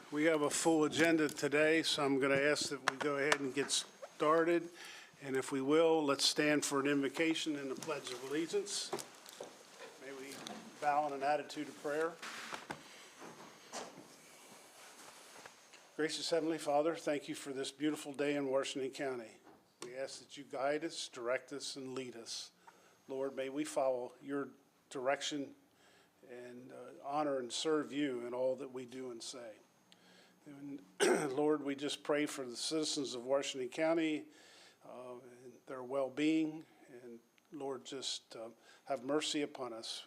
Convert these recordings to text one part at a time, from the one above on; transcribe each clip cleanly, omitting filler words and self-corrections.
We have a full agenda today, so I'm going to ask that we go ahead and get started. And if we will, let's stand for an invocation and a pledge of allegiance. May we bow in an attitude of prayer. Gracious Heavenly Father, thank you for this beautiful day in Washington County. We ask that you guide us, direct us, and lead us. Lord, may we follow your direction and honor and serve you in all that we do and say. And Lord, we just pray for the citizens of Washington County and their well-being. And Lord, just have mercy upon us.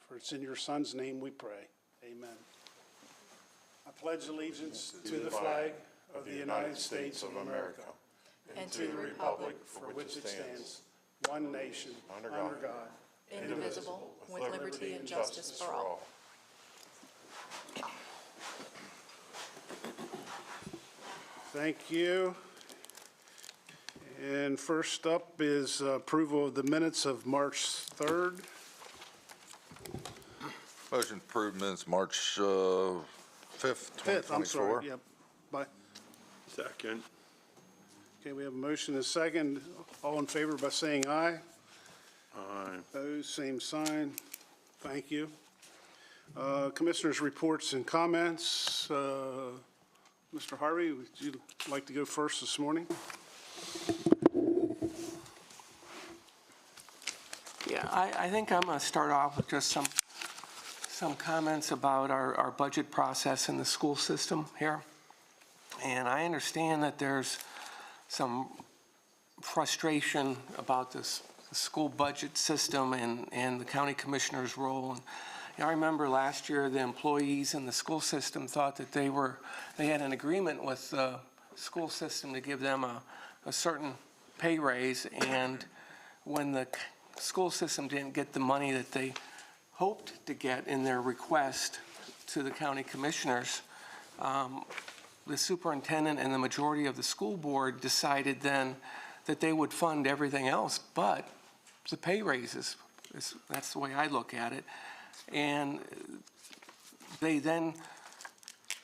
For it's in your Son's name we pray. Amen. I pledge allegiance to the flag of the United States of America and to the republic for which it stands, one nation, under God, indivisible, with liberty and justice for all. Thank you. And first up is approval of the minutes of March 3rd. Motion to approve minutes March 5th, 2024. I'm sorry, yep. Bye. Second. Okay, we have a motion and a second. All in favor by saying aye. Aye. Opposed, same sign. Thank you. Commissioners' reports and comments. Mr. Harvey, would you like to go first this morning? Yeah, I think I'm going to start off with just some comments about our budget process in the school system here. And I understand that there's some frustration about this school budget system and the county commissioner's role. And I remember last year the employees in the school system thought that they had an agreement with the school system to give them a certain pay raise, and when the school system didn't get the money that they hoped to get in their request to the county commissioners, the superintendent and the majority of the school board decided then that they would fund everything else but the pay raises. That's the way I look at it. And they then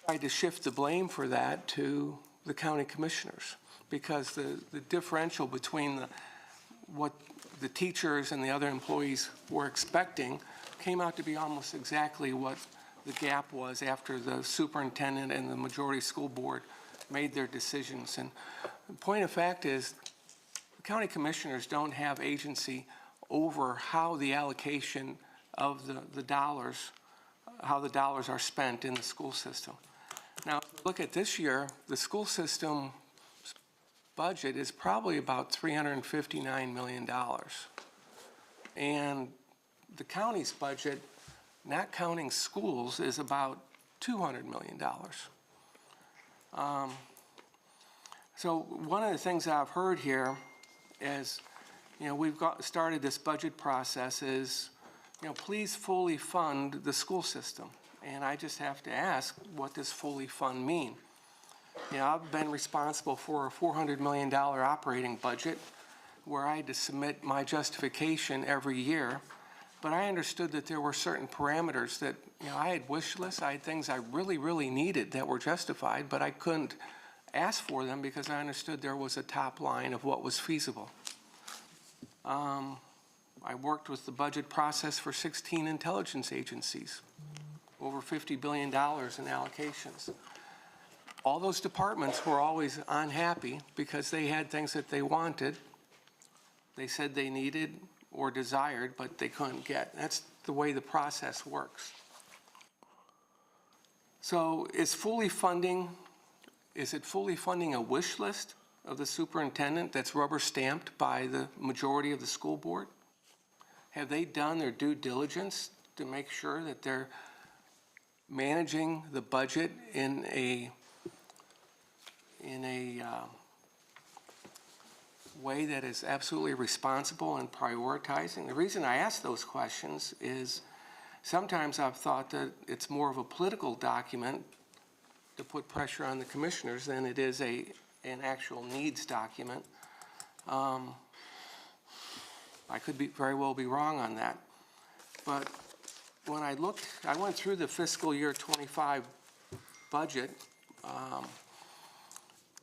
tried to shift the blame for that to the county commissioners, because the differential between what the teachers and the other employees were expecting came out to be almost exactly what the gap was after the superintendent and the majority school board made their decisions. And the point of fact is, the county commissioners don't have agency over how the allocation of the dollars, how the dollars are spent in the school system. Now, look at this year, the school system budget is probably about $359 million. And the county's budget, not counting schools, is about $200 million. So one of the things I've heard here is, we've started this budget process is, please fully fund the school system. And I just have to ask, what does fully fund mean? I've been responsible for a $400 million operating budget where I had to submit my justification every year. But I understood that there were certain parameters that, I had wish lists, I had things I really, really needed that were justified, but I couldn't ask for them because I understood there was a top line of what was feasible. I worked with the budget process for 16 intelligence agencies, over $50 billion in allocations. All those departments were always unhappy because they had things that they wanted, they said they needed or desired, but they couldn't get. That's the way the process works. So is it fully funding a wish list of the superintendent that's rubber stamped by the majority of the school board? Have they done their due diligence to make sure that they're managing the budget in a way that is absolutely responsible and prioritizing? The reason I ask those questions is sometimes I've thought that it's more of a political document to put pressure on the commissioners than it is an actual needs document. I could very well be wrong on that. But when I went through the fiscal year 25 budget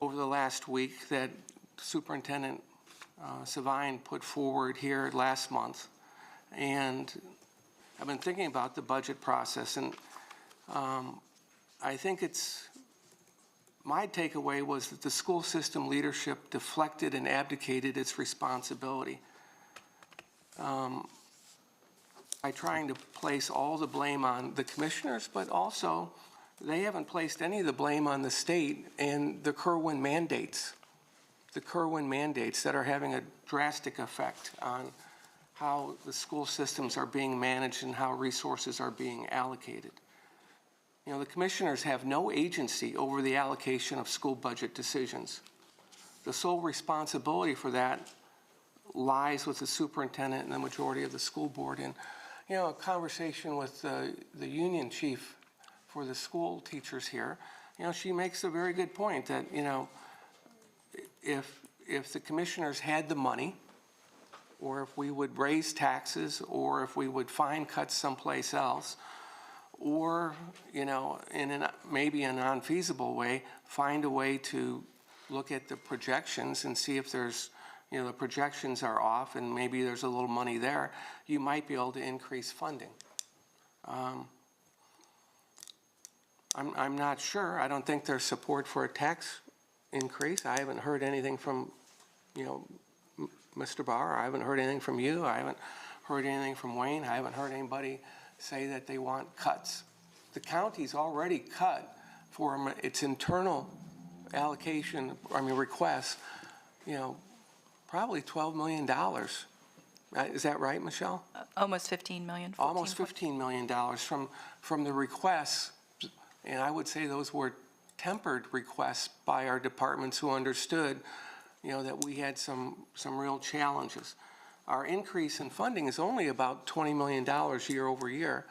over the last week that Superintendent Savine put forward here last month. And I've been thinking about the budget process, and I think my takeaway was that the school system leadership deflected and abdicated its responsibility by trying to place all the blame on the commissioners, but also they haven't placed any of the blame on the state and the Kerwin mandates. The Kerwin mandates that are having a drastic effect on how the school systems are being managed and how resources are being allocated. You know, the commissioners have no agency over the allocation of school budget decisions. The sole responsibility for that lies with the superintendent and the majority of the school board. And, you know, a conversation with the union chief for the school teachers here, you know, she makes a very good point that, you know, if the commissioners had the money, or if we would raise taxes, or if we would find cuts someplace else, or, you know, in maybe a non-feasible way, find a way to look at the projections and see if there's, you know, the projections are off and maybe there's a little money there, you might be able to increase funding. I'm not sure. I don't think there's support for a tax increase. I haven't heard anything from, you know, Mr. Bauer. I haven't heard anything from you. I haven't heard anything from Wayne. I haven't heard anybody say that they want cuts. The county's already cut for its internal allocation, requests, you know, probably $12 million. Is that right, Michelle? Almost 15 million. Almost $15 million from the requests, and I would say those were tempered requests by our departments who understood, you know, that we had some real challenges. Our increase in funding is only about $20 million year over year.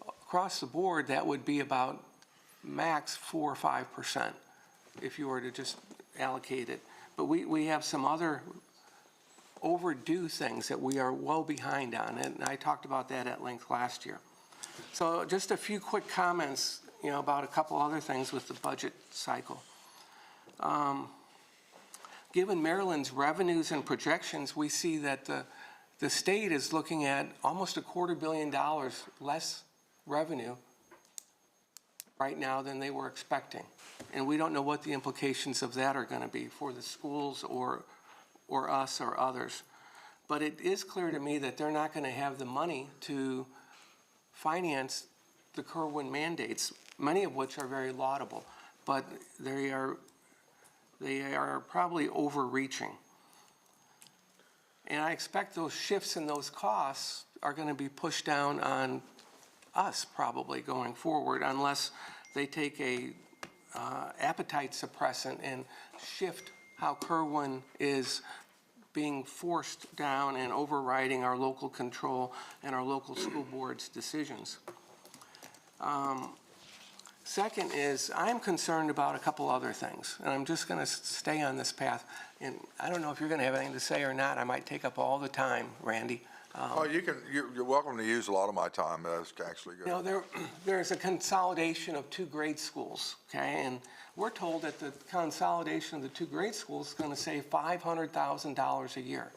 Across the board, that would be about max 4 or 5% if you were to just allocate it. But we have some other overdue things that we are well behind on, and I talked about that at length last year. So just a few quick comments, you know, about a couple other things with the budget cycle. Given Maryland's revenues and projections, we see that the state is looking at almost $250 million less revenue right now than they were expecting. And we don't know what the implications of that are going to be for the schools or us or others. But it is clear to me that they're not going to have the money to finance the Kerwin mandates, many of which are very laudable, but they are probably overreaching. And I expect those shifts in those costs are going to be pushed down on us probably going forward unless they take a appetite suppressant and shift how Kerwin is being forced down and overriding our local control and our local school board's decisions. Second is, I'm concerned about a couple other things, and I'm just going to stay on this path. And I don't know if you're going to have anything to say or not. I might take up all the time, Randy. Oh, you're welcome to use a lot of my time. That's actually good. You know, there's a consolidation of 2 grade schools, okay? And we're told that the consolidation of the 2 grade schools is going to save $500,000 a year.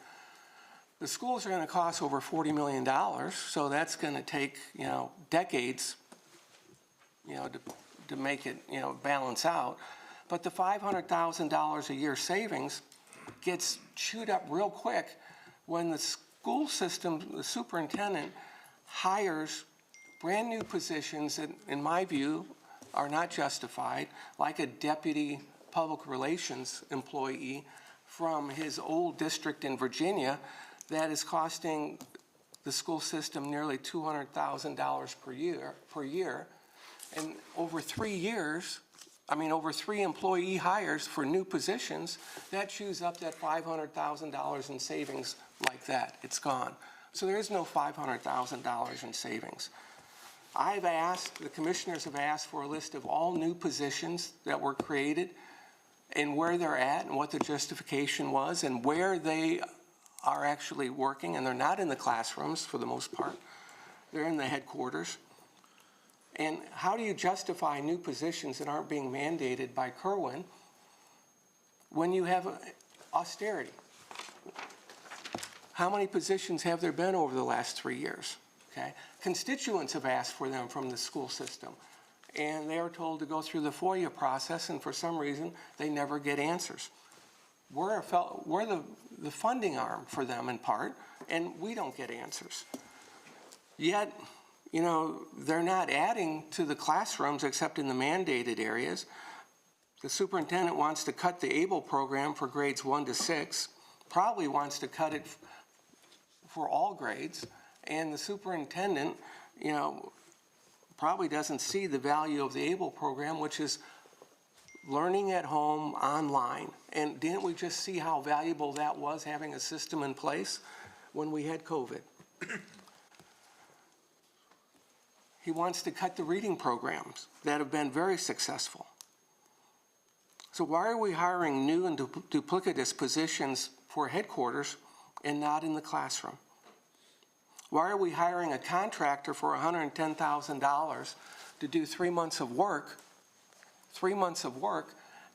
The schools are going to cost over $40 million, so that's going to take, you know, decades, you know, to make it, you know, balance out. But the $500,000 a year savings gets chewed up real quick when the school system, the superintendent, hires brand new positions that, in my view, are not justified, like a deputy public relations employee from his old district in Virginia that is costing the school system nearly $200,000 per year. And over 3 years, over 3 employee hires for new positions, that chews up that $500,000 in savings like that. It's gone. So there is no $500,000 in savings. The commissioners have asked for a list of all new positions that were created and where they're at and what the justification was and where they are actually working. And they're not in the classrooms for the most part. They're in the headquarters. And how do you justify new positions that aren't being mandated by Kerwin when you have austerity? How many positions have there been over the last 3 years? Okay? Constituents have asked for them from the school system, and they are told to go through the FOIA process, and for some reason, they never get answers. We're the funding arm for them in part, and we don't get answers. Yet, you know, they're not adding to the classrooms except in the mandated areas. The superintendent wants to cut the ABLE program for grades 1 to 6, probably wants to cut it for all grades, and the superintendent, you know, probably doesn't see the value of the ABLE program, which is learning at home online. And didn't we just see how valuable that was, having a system in place when we had COVID? He wants to cut the reading programs that have been very successful. So why are we hiring new and duplicitous positions for headquarters and not in the classroom? Why are we hiring a contractor for $110,000 to do 3 months of work,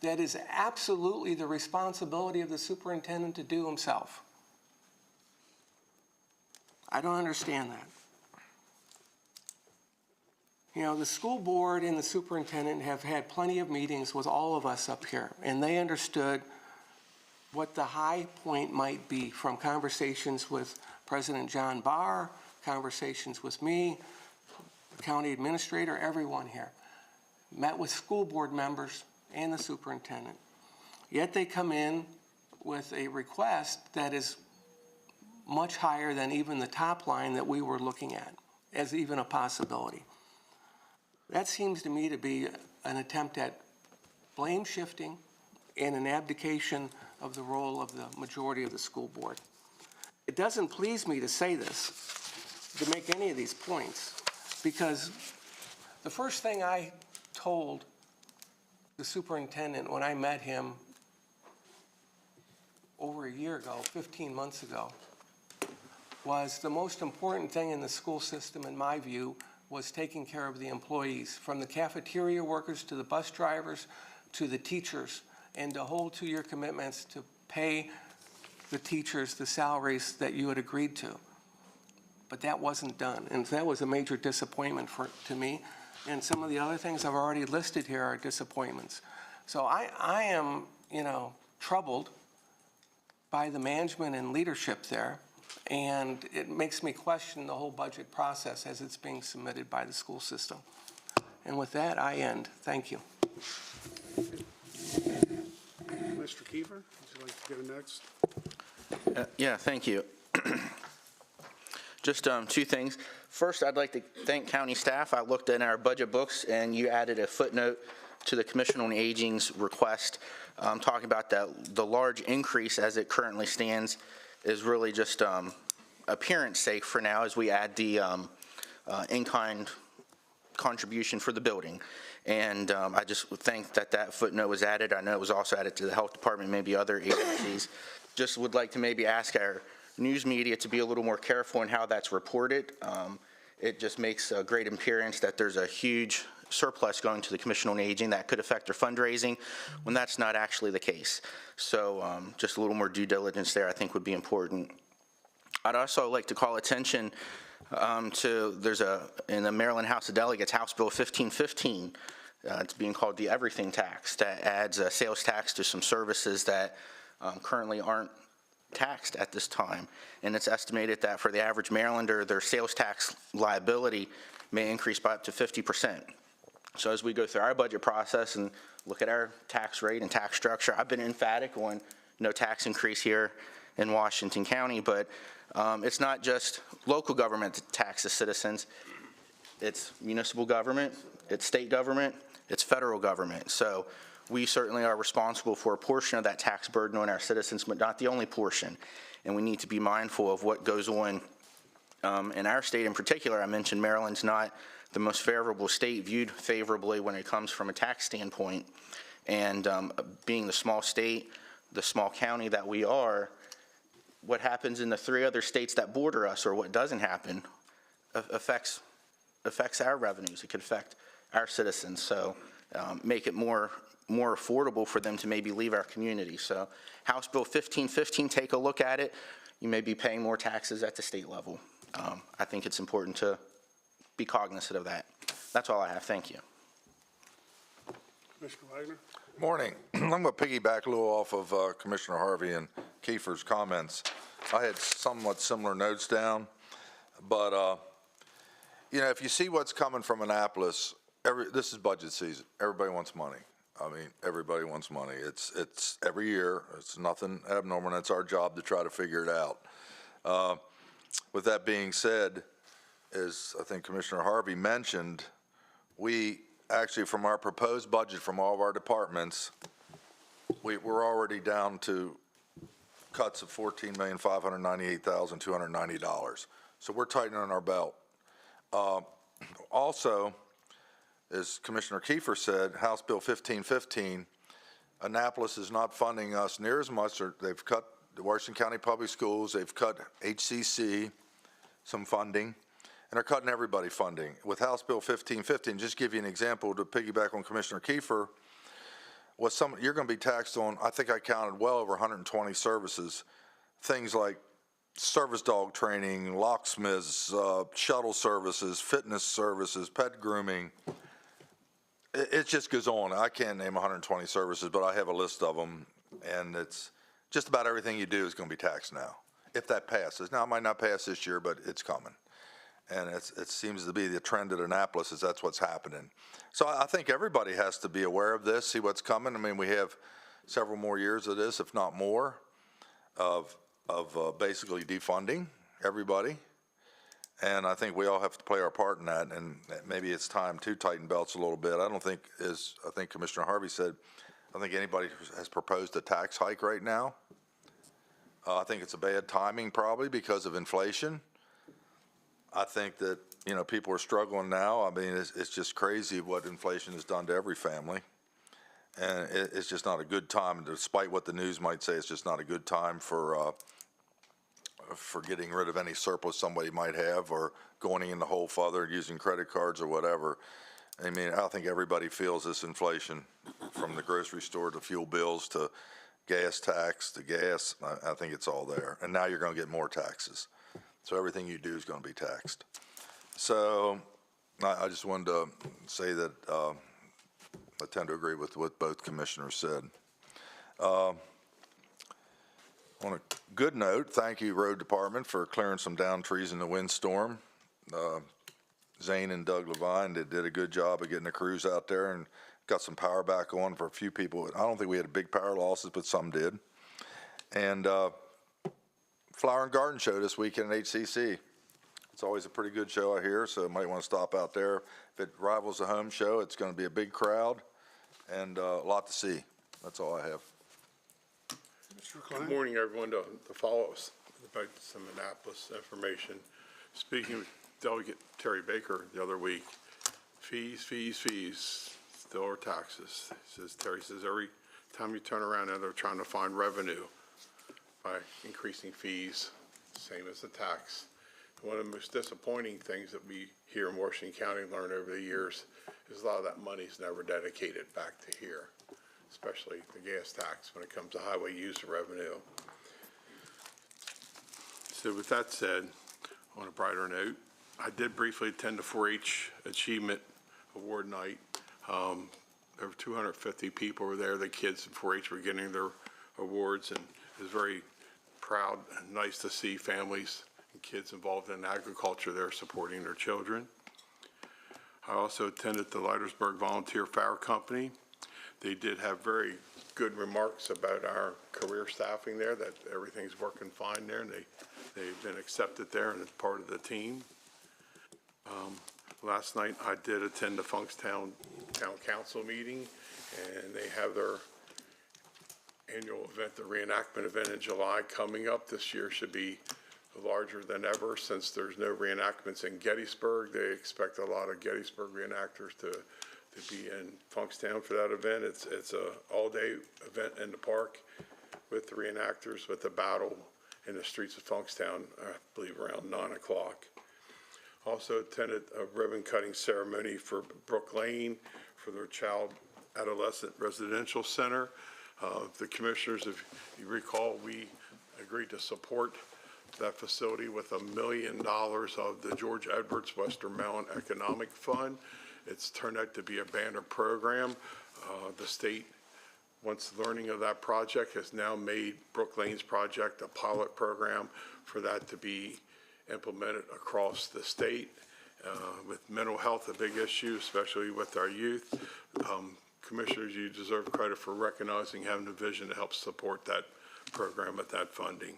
that is absolutely the responsibility of the superintendent to do himself? I don't understand that. You know, the school board and the superintendent have had plenty of meetings with all of us up here, and they understood what the high point might be from conversations with President John Barr, conversations with me, county administrator, everyone here. Met with school board members and the superintendent. Yet they come in with a request that is much higher than even the top line that we were looking at as even a possibility. That seems to me to be an attempt at blame shifting and an abdication of the role of the majority of the school board. It doesn't please me to say this, to make any of these points, because the first thing I told the superintendent when I met him over a year ago, 15 months ago, was the most important thing in the school system, in my view, was taking care of the employees, from the cafeteria workers to the bus drivers to the teachers, and to hold to your commitments to pay the teachers the salaries that you had agreed to. But that wasn't done, and that was a major disappointment to me. And some of the other things I've already listed here are disappointments. So I am, you know, troubled by the management and leadership there, and it makes me question the whole budget process as it's being submitted by the school system. And with that, I end. Thank you. Mr. Kiefer, would you like to go next? Yeah, thank you. Just two things. First, I'd like to thank county staff. I looked in our budget books, and you added a footnote to the Commission on Aging's request, talking about that the large increase as it currently stands is really just appearance sake for now, as we add the in-kind contribution for the building. And I just think that that footnote was added. I know it was also added to the health department, maybe other agencies. Just would like to maybe ask our news media to be a little more careful in how that's reported. It just makes a great appearance that there's a huge surplus going to the Commission on Aging that could affect their fundraising, when that's not actually the case. So just a little more due diligence there, I think, would be important. I'd also like to call attention there's in the Maryland House of Delegates, House Bill 1515, it's being called the everything tax, that adds a sales tax to some services that currently aren't taxed at this time. And it's estimated that for the average Marylander, their sales tax liability may increase by up to 50%. So as we go through our budget process and look at our tax rate and tax structure, I've been emphatic on no tax increase here in Washington County, but it's not just local government that taxes citizens. It's municipal government, it's state government, it's federal government. So we certainly are responsible for a portion of that tax burden on our citizens, but not the only portion. And we need to be mindful of what goes on in our state in particular. I mentioned Maryland's not the most favorable state, viewed favorably when it comes from a tax standpoint. And being the small state, the small county that we are, what happens in the 3 other states that border us, or what doesn't happen, affects affects our revenues. It could affect our citizens. So make it more affordable for them to maybe leave our community. So House Bill 1515, take a look at it. You may be paying more taxes at the state level. I think it's important to be cognizant of that. That's all I have. Thank you. Commissioner Wagner? Morning. I'm going to piggyback a little off of Commissioner Harvey and Kiefer's comments. I had somewhat similar notes down, but, if you see what's coming from Annapolis, this is budget season. Everybody wants money. I mean, everybody wants money. It's every year. It's nothing abnormal, and it's our job to try to figure it out. With that being said, as I think Commissioner Harvey mentioned, we actually, from our proposed budget from all of our departments, we're already down to cuts of $14,598,290. So we're tightening our belt. Also, as Commissioner Kiefer said, House Bill 1515, Annapolis is not funding us near as much. They've cut the Washington County Public Schools, they've cut HCC some funding, and they're cutting everybody funding. With House Bill 1515, just give you an example to piggyback on Commissioner Kiefer, you're going to be taxed on, I think I counted well over 120 services, things like service dog training, locksmiths, shuttle services, fitness services, pet grooming. It just goes on. I can't name 120 services, but I have a list of them, and it's just about everything you do is going to be taxed now, if that passes. Now, it might not pass this year, but it's coming. And it seems to be the trend at Annapolis is that's what's happening. So I think everybody has to be aware of this, see what's coming. I mean, we have several more years of this, if not more, of basically defunding everybody. And I think we all have to play our part in that, and maybe it's time to tighten belts a little bit. I don't think, as I think Commissioner Harvey said, I don't think anybody has proposed a tax hike right now. I think it's a bad timing probably because of inflation. I think that, people are struggling now. I mean, it's just crazy what inflation has done to every family. And it's just not a good time, despite what the news might say, it's just not a good time for getting rid of any surplus somebody might have or going in the hole further using credit cards or whatever. I mean, I think everybody feels this inflation from the grocery store to fuel bills to gas tax to gas. I think it's all there. And now you're going to get more taxes. So everything you do is going to be taxed. So I just wanted to say that I tend to agree with what both commissioners said. On a good note, thank you, Road Department, for clearing some down trees in the windstorm. Zane and Doug Levine did a good job of getting the crews out there and got some power back on for a few people. I don't think we had big power losses, but some did. And Flower and Garden Show this weekend at HCC. It's always a pretty good show out here, so you might want to stop out there. If it rivals the home show, it's going to be a big crowd and a lot to see. That's all I have. Mr. Good Klein? morning, everyone. To follow us about some Annapolis information. Speaking with Delegate Terry Baker the other week, fees, still are taxes. Terry says every time you turn around and they're trying to find revenue by increasing fees, same as the tax. One of the most disappointing things that we here in Washington County learned over the years is a lot of that money is never dedicated back to here, especially the gas tax when it comes to highway user revenue. So with that said, on a brighter note, I did briefly attend the 4-H Achievement Award Night. Over 250 people were there. The kids in 4-H were getting their awards, and it was very proud and nice to see families and kids involved in agriculture there supporting their children. I also attended the Leitersburg Volunteer Fire Company. They did have very good remarks about our career staffing there, that everything's working fine there, and they've been accepted there and as part of the team. Last night, I did attend the Funkstown Town Council meeting, and they have their annual event, the reenactment event in July coming up. This year should be larger than ever since there's no reenactments in Gettysburg. They expect a lot of Gettysburg reenactors to be in Funkstown for that event. It's a all-day event in the park with the reenactors, with the battle in the streets of Funkstown, I believe around 9 o'clock. Also attended a ribbon cutting ceremony for Brook Lane for their child adolescent residential center. The commissioners, if you recall, we agreed to support that facility with $1 million of the George Edwards Western Maryland Economic Fund. It's turned out to be a banner program. The state, once learning of that project, has now made Brook Lane's project a pilot program for that to be implemented across the state. With mental health, a big issue, especially with our youth. Commissioners, you deserve credit for recognizing having the vision to help support that program with that funding.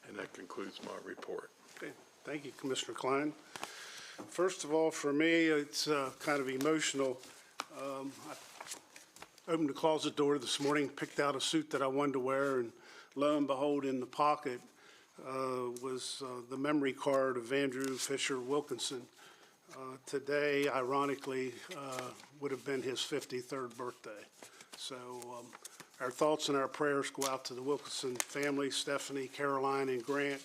And that concludes my report. Okay, thank you, Commissioner Klein. First of all, for me, it's kind of emotional. I opened the closet door this morning, picked out a suit that I wanted to wear, and lo and behold, in the pocket was the memory card of Andrew Fisher Wilkinson. Today, ironically, would have been his 53rd birthday. So our thoughts and our prayers go out to the Wilkinson family, Stephanie, Caroline, and Grant.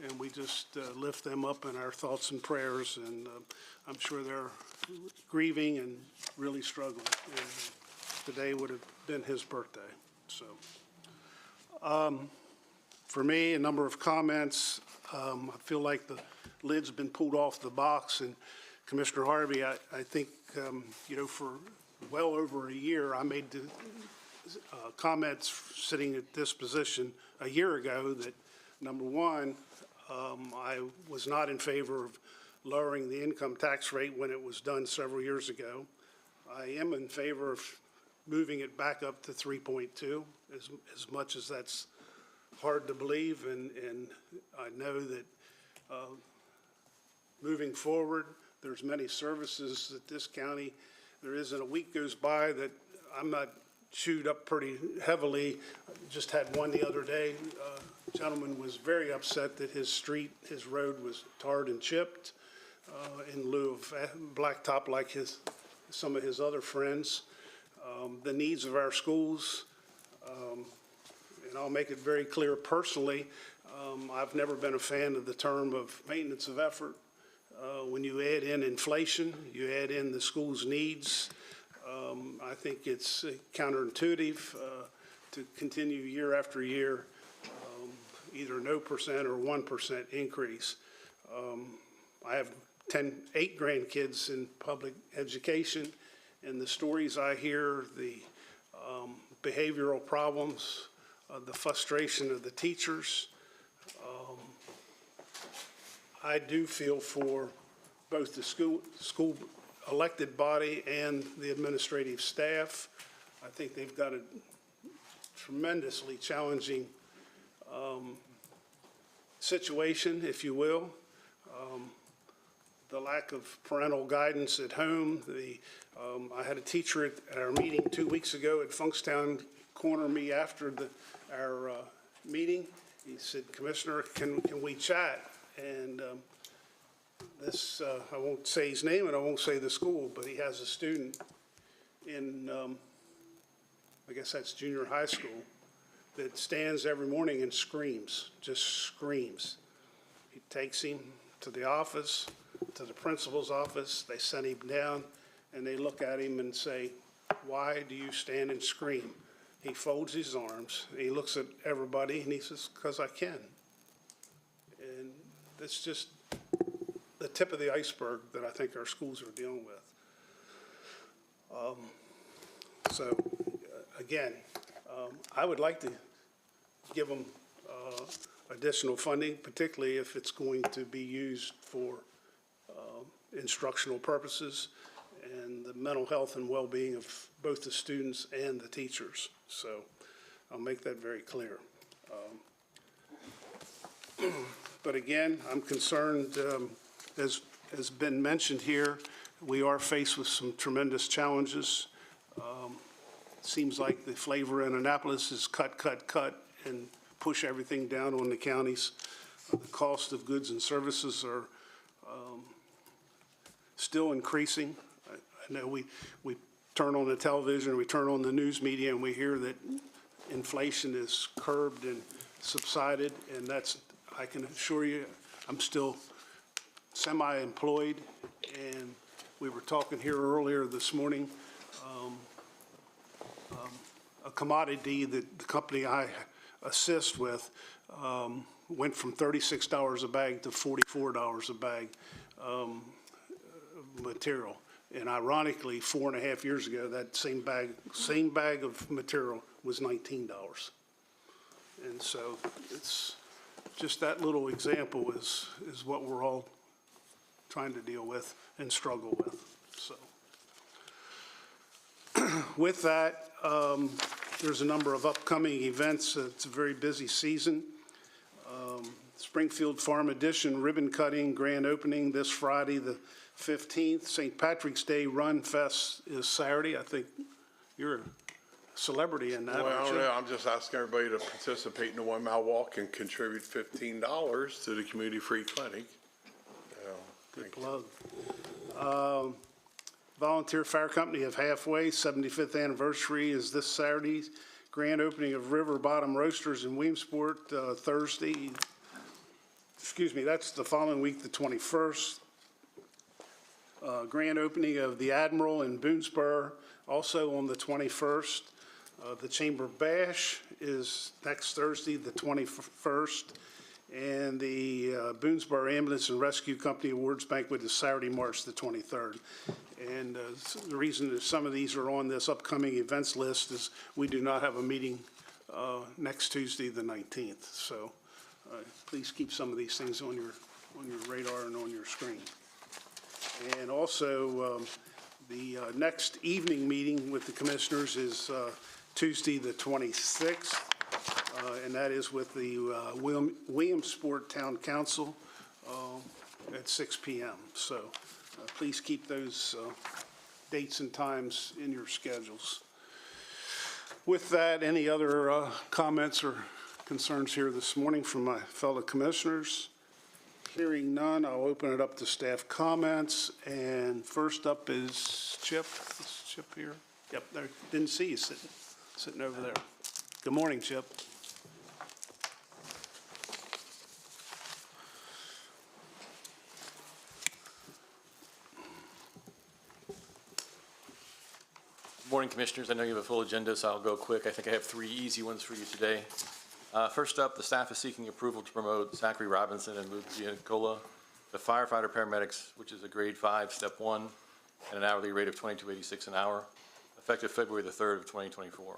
And we just lift them up in our thoughts and prayers. And I'm sure they're grieving and really struggling. And today would have been his birthday. So for me, a number of comments. I feel like the lid's been pulled off the box. And Commissioner Harvey, I think, for well over a year, I made the comments sitting at this position a year ago that, number one, I was not in favor of lowering the income tax rate when it was done several years ago. I am in favor of moving it back up to 3.2, as much as that's hard to believe, and I know that moving forward, there's many services that this county, there isn't a week goes by that I'm not chewed up pretty heavily. Just had one the other day. Gentleman was very upset that his road was tarred and chipped in lieu of blacktop like some of his other friends. The needs of our schools, and I'll make it very clear personally, I've never been a fan of the term of maintenance of effort. When you add in inflation, you add in the school's needs, I think it's counterintuitive to continue year after year, either no percent or 1% increase. I have 8 grandkids in public education, and the stories I hear, the behavioral problems, the frustration of the teachers, I do feel for both the school elected body and the administrative staff. I think they've got a tremendously challenging situation, if you will. The lack of parental guidance at home. I had a teacher at our meeting 2 weeks ago at Funkstown corner me after our meeting. He said, "Commissioner, can we chat?" And I won't say his name and I won't say the school, but he has a student in, I guess that's junior high school, that stands every morning and screams, just screams. He takes him to the office, to the principal's office. They send him down and they look at him and say, "Why do you stand and scream?" He folds his arms, he looks at everybody and he says, "Because I can." And that's just the tip of the iceberg that I think our schools are dealing with. Again, I would like to give them additional funding, particularly if it's going to be used for instructional purposes and the mental health and well-being of both the students and the teachers. So I'll make that very clear. But again, I'm concerned, as has been mentioned here, we are faced with some tremendous challenges. Seems like the flavor in Annapolis is cut, and push everything down on the counties. The cost of goods and services are still increasing. I know we turn on the television, we turn on the news media, and we hear that inflation is curbed and subsided, and that's, I can assure you, I'm still semi-employed, and we were talking here earlier this morning, a commodity that the company I assist with went from $36 a bag to $44 a bag of material. And ironically, 4.5 years ago, that same bag of material was $19. And so it's just that little example is what we're all trying to deal with and struggle with, so. With that, there's a number of upcoming events. It's a very busy season. Springfield Farm Edition ribbon cutting, grand opening this Friday, the 15th. St. Patrick's Day Run Fest is Saturday. I think you're a celebrity in that, Well, I aren't don't you? know, I'm just asking everybody to participate in the 1 mile walk and contribute $15 to the Community Free Clinic. Good plug. Volunteer Fire Company of Halfway, 75th anniversary is this Saturday. Grand opening of River Bottom Roasters in Williamsport, Thursday. Excuse me, that's the following week, the 21st. Grand opening of the Admiral in Boonesboro, also on the 21st. The Chamber Bash is next Thursday, the 21st. And the Boonesboro Ambulance and Rescue Company Awards Banquet is Saturday, March the 23rd. And the reason that some of these are on this upcoming events list is we do not have a meeting next Tuesday, the 19th. So please keep some of these things on your radar and on your screen. And also, the next evening meeting with the commissioners is Tuesday, the 26th. And that is with the Williamsport Town Council at 6 p.m. So please keep those dates and times in your schedules. With that, any other comments or concerns here this morning from my fellow commissioners? Hearing none, I'll open it up to staff comments. And first up is Chip. Is Chip here? Yep, there. Didn't see you sitting over there. Good morning, Chip. Morning, Commissioners. I know you have a full agenda, so I'll go quick. I think I have 3 easy ones for you today. First up, the staff is seeking approval to promote Zachary Robinson and Luke Giancola to firefighter paramedics, which is a grade 5, step 1, at an hourly rate of $22.86 an hour, effective February the 3rd of 2024.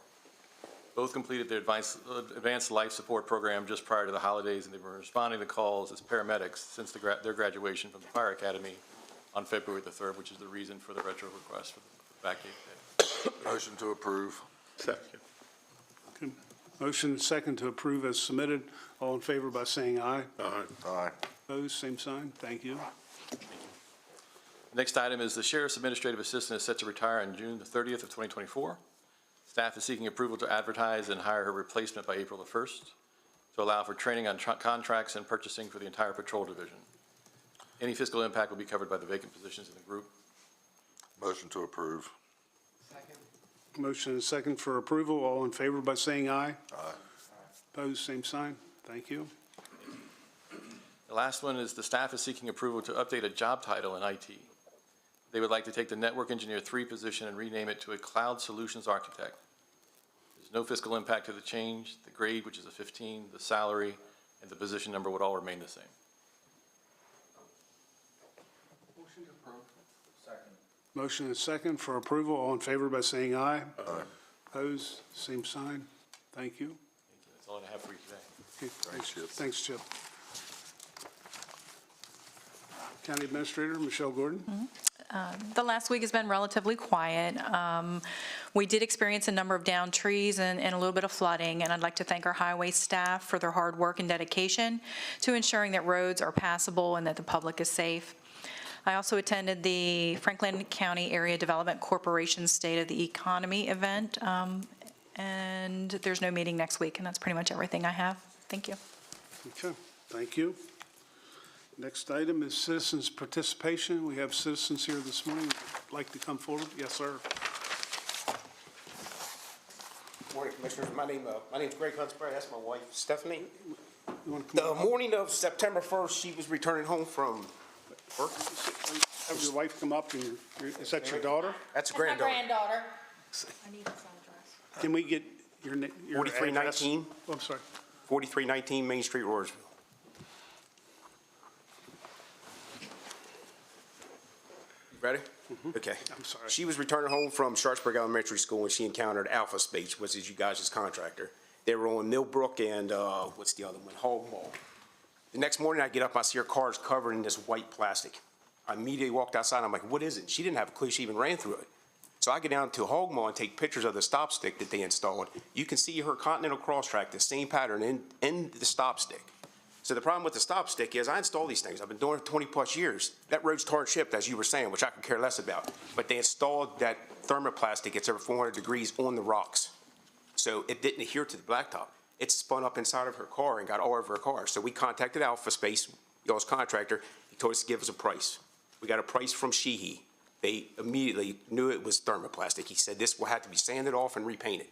Both completed their advanced life support program just prior to the holidays, and they've been responding to calls as paramedics since their graduation from the Fire Academy on February the 3rd, which is the reason for the retro request for the backdate day. Motion to approve. Second. Okay. Motion and second to approve as submitted. All in favor by saying aye. Aye. Opposed, same sign. Thank you. Next item is the Sheriff's Administrative Assistant is set to retire on June the 30th of 2024. Staff is seeking approval to advertise and hire her replacement by April the 1st to allow for training on contracts and purchasing for the entire patrol division. Any fiscal impact will be covered by the vacant positions in the group. Motion to approve. Motion and second for approval. All in favor by saying aye. Aye. Opposed, same sign. Thank you. The last one is the staff is seeking approval to update a job title in IT. They would like to take the Network Engineer 3 position and rename it to a Cloud Solutions Architect. There's no fiscal impact to the change. The grade, which is a 15, the salary, and the position number would all remain the same. Motion and second for approval. All in favor by saying aye. Aye. Opposed, same sign. Thank you. That's all I have for you today. Okay, Thanks, Chip. Thanks, Chip. County Administrator, Michelle Gordon. The last week has been relatively quiet. We did experience a number of downed trees and a little bit of flooding, and I'd like to thank our highway staff for their hard work and dedication to ensuring that roads are passable and that the public is safe. I also attended the Franklin County Area Development Corporation State of the Economy event, and there's no meeting next week, and that's pretty much everything I have. Thank you. Okay, thank you. Next item is citizens' participation. We have citizens here this morning. Like to come forward? Yes, sir. Morning, Commissioners. My name's Greg Huntsberry. That's my wife, Stephanie. You want to come The morning of September 1st, she was returning home from Have your wife come up and is that your daughter? That's a That's my granddaughter. granddaughter. I need his address. Can we get your address? 4319. Oh, I'm sorry. 4319 Main Street, Roarsville. You ready? Okay. I'm sorry. She was returning home from Sharpsburg Elementary School when she encountered Alpha Space, which is you guys' contractor. They were on Millbrook and, what's the other one? Hog Mall. The next morning, I get up, I see her car's covered in this white plastic. I immediately walked outside, I'm like, what is it? She didn't have a clue she even ran through it. So I get down to Hog Mall and take pictures of the stop stick that they installed. You can see her Continental Crosstrack, the same pattern in the stop stick. So the problem with the stop stick is I install these things. I've been doing it for 20-plus years. That road's tar and chipped, as you were saying, which I could care less about. But they installed that thermoplastic, it's over 400 degrees on the rocks. So it didn't adhere to the blacktop. It spun up inside of her car and got all over her car. So we contacted Alpha Space, y'all's contractor. He told us to give us a price. We got a price from Sheehy. They immediately knew it was thermoplastic. He said this will have to be sanded off and repainted.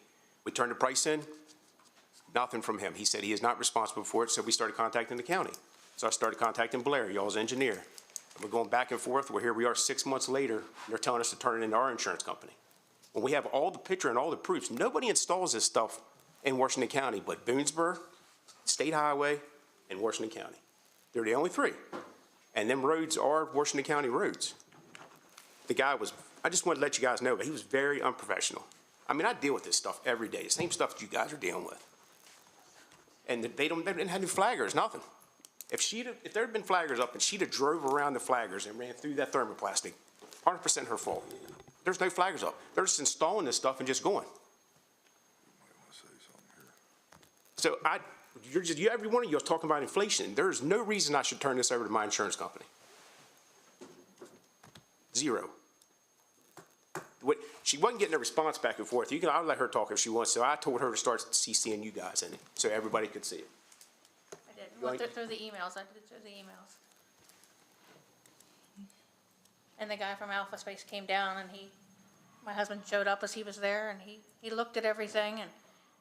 We turned the price in, nothing from him. He said he is not responsible for it, so we started contacting the county. So I started contacting Blair, y'all's engineer. And we're going back and forth. Well, here we are 6 months later, and they're telling us to turn it into our insurance company. When we have all the picture and all the proofs, nobody installs this stuff in Washington County but Boonesborough, State Highway, and Washington County. They're the only three. And them roads are Washington County roads. The guy was, I just wanted to let you guys know, but he was very unprofessional. I mean, I deal with this stuff every day, the same stuff that you guys are dealing with. And they didn't have any flaggers, nothing. If there had been flaggers up and she'd have drove around the flaggers and ran through that thermoplastic, 100% her fault. There's no flaggers up. They're just installing this stuff and just going. So every one of you is talking about inflation. There is no reason I should turn this over to my insurance company. Zero. She wasn't getting a response back and forth. I'll let her talk if she wants. So I told her to start CCing you guys in it so everybody could see it. I did. Looked through the emails. I did through the emails. And the guy from Alpha Space came down and my husband showed up as he was there and he looked at everything and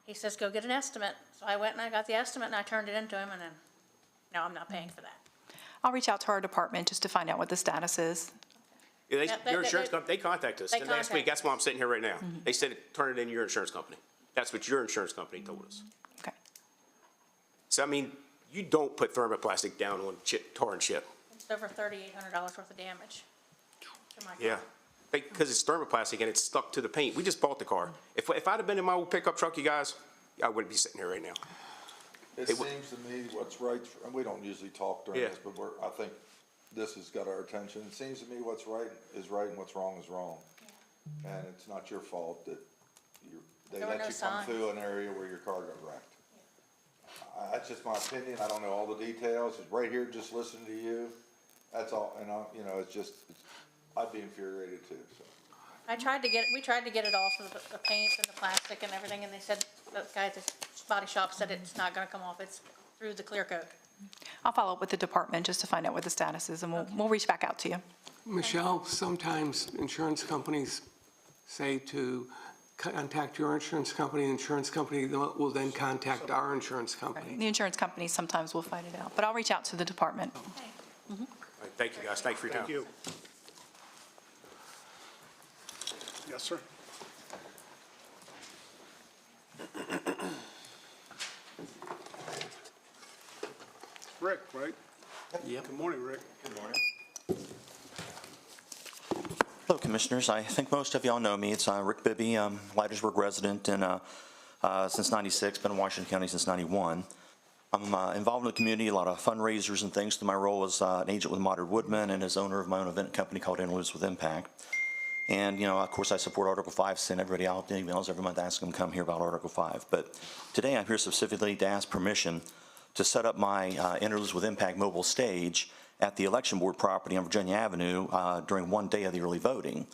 he says, go get an estimate. So I went and I got the estimate and I turned it into him and then, no, I'm not paying for that. I'll reach out to our department just to find out what the status is. Yeah, Yeah, your insurance company, they contacted us They last week. contact That's why I'm sitting here right now. They said, turn it into your insurance company. That's what your insurance company told us. Okay. So, I mean, you don't put thermoplastic down on tar and chip. It's over $3,800 worth of damage to my car. Yeah. Because it's thermoplastic and it's stuck to the paint. We just bought the car. If I'd have been in my old pickup truck, you guys, I wouldn't be sitting here right now. It seems to me what's right, and we don't usually talk during Yeah. this, but I think this has got our attention. It seems to me what's right is right and what's wrong is wrong. And it's not your fault that they There were let no you come signs. through an area where your car got wrecked. That's just my opinion. I don't know all the details. It's right here, just listening to you. That's all, and I'd be infuriated too, so. we tried to get it off of the paint and the plastic and everything, and they said, the guy at the body shop said it's not gonna come off, it's through the clear coat. I'll follow up with the department just to find out what the status is, and we'll reach back out to you. Michelle, sometimes insurance companies say to contact your insurance company, the insurance company will then contact our insurance company. The insurance companies sometimes will find it out, but I'll reach out to the department. All right, thank you, guys. Thank you for your time. Thank you. Yes, sir. Rick, right? Yep. Good morning, Rick. Good morning. Hello, Commissioners. I think most of y'all know me. It's Rick Bibby, Leitersburg resident and since '96, been in Washington County since '91. I'm involved in the community, a lot of fundraisers and things through my role as an agent with Modern Woodman and as owner of my own event company called Interludes with Impact. And, of course, I support Article 5, send everybody out emails every month asking them to come here about Article 5. But today I'm here specifically to ask permission to set up my Interludes with Impact mobile stage at the election board property on Virginia Avenue during one day of the early voting.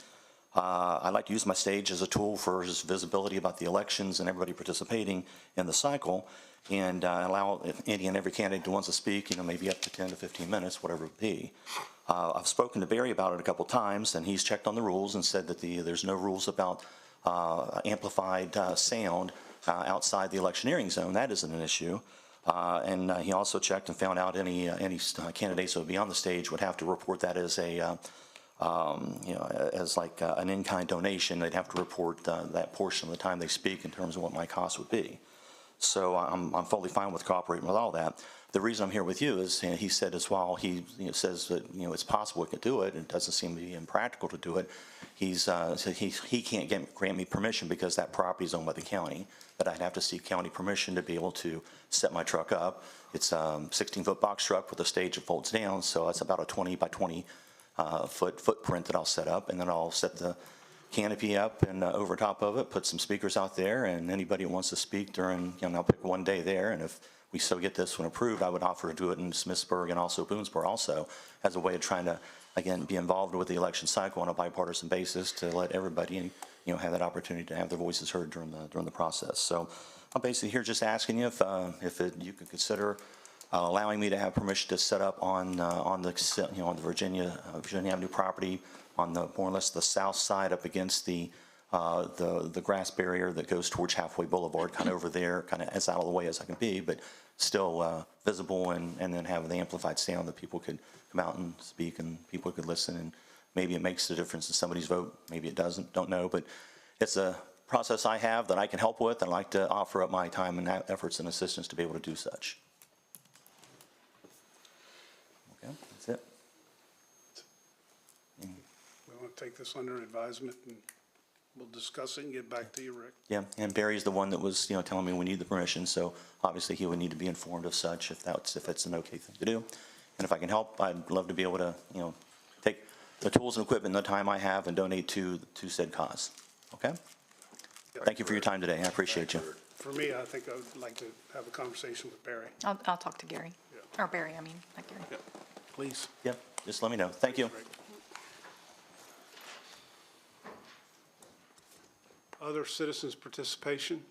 I like to use my stage as a tool for just visibility about the elections and everybody participating in the cycle, and allow any and every candidate who wants to speak, maybe up to 10 to 15 minutes, whatever it be. I've spoken to Barry about it a couple times, and he's checked on the rules and said that there's no rules about amplified sound outside the electioneering zone. That isn't an issue. And he also checked and found out any candidates that would be on the stage would have to report that as as like an in-kind donation. They'd have to report that portion of the time they speak in terms of what my cost would be. So I'm fully fine with cooperating with all that. The reason I'm here with you is he said as well, he says that it's possible we could do it. It doesn't seem to be impractical to do it. He can't grant me permission because that property is owned by the county, but I'd have to seek county permission to be able to set my truck up. It's a 16-foot box truck with a stage that folds down, so it's about a 20 by 20 foot footprint that I'll set up, and then I'll set the canopy up and over top of it, put some speakers out there, and anybody who wants to speak during, I'll pick one day there, and if we so get this one approved, I would offer to do it in Smithsburg and also Boonesboro also as a way of trying to, again, be involved with the election cycle on a bipartisan basis to let everybody, have that opportunity to have their voices heard during the process. So I'm basically here just asking you if you could consider allowing me to have permission to set up on the Virginia Avenue property on the more or less the south side up against the grass barrier that goes towards Halfway Boulevard, kind of over there, kind of as out of the way as I can be, but still visible, and then have the amplified sound that people could come out and speak and people could listen, and maybe it makes a difference in somebody's vote, maybe it doesn't, don't know, but it's a process I have that I can help with, and I'd like to offer up my time and efforts and assistance to be able to do such. Okay, that's it. We want to take this under advisement, and we'll discuss it and get back to you, Rick. Yeah, and Barry's the one that was, telling me we need the permission, so obviously he would need to be informed of such if it's an okay thing to do. And if I can help, I'd love to be able to, take the tools and equipment and the time I have and donate to said cause. Okay? Thank you for your time today. I appreciate you. For me, I think I would like to have a conversation with Barry. I'll talk to Gary, or Barry, I mean, not Gary. Yep. Please. Yep, just let me know. Thank you. Rick. Other citizens' participation?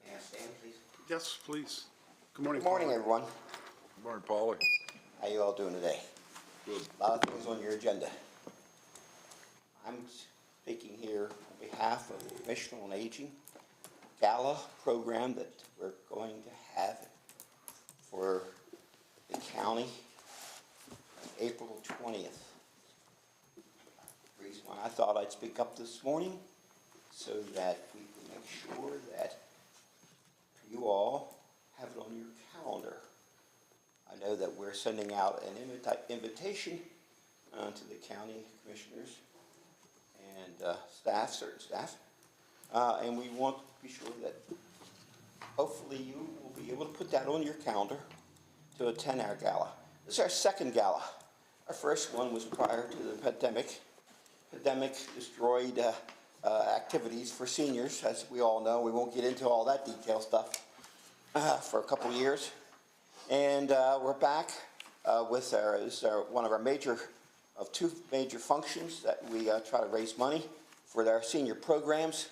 May I stand, please? Yes, please. Good morning, Good morning, Paul. everyone. Good morning, Paulie. How you all doing today? Good. A lot of things on your agenda. I'm speaking here on behalf of the Commission on Aging Gala program that we're going to have for the county on April 20th. The reason why I thought I'd speak up this morning so that we can make sure that you all have it on your calendar. I know that we're sending out an invitation to the county commissioners and certain staff, and we want to be sure that hopefully you will be able to put that on your calendar to attend our gala. This is our second gala. Our first one was prior to the pandemic. Pandemic destroyed activities for seniors, as we all know. We won't get into all that detail stuff for a couple years. And we're back with one of our two major functions that we try to raise money for our senior programs,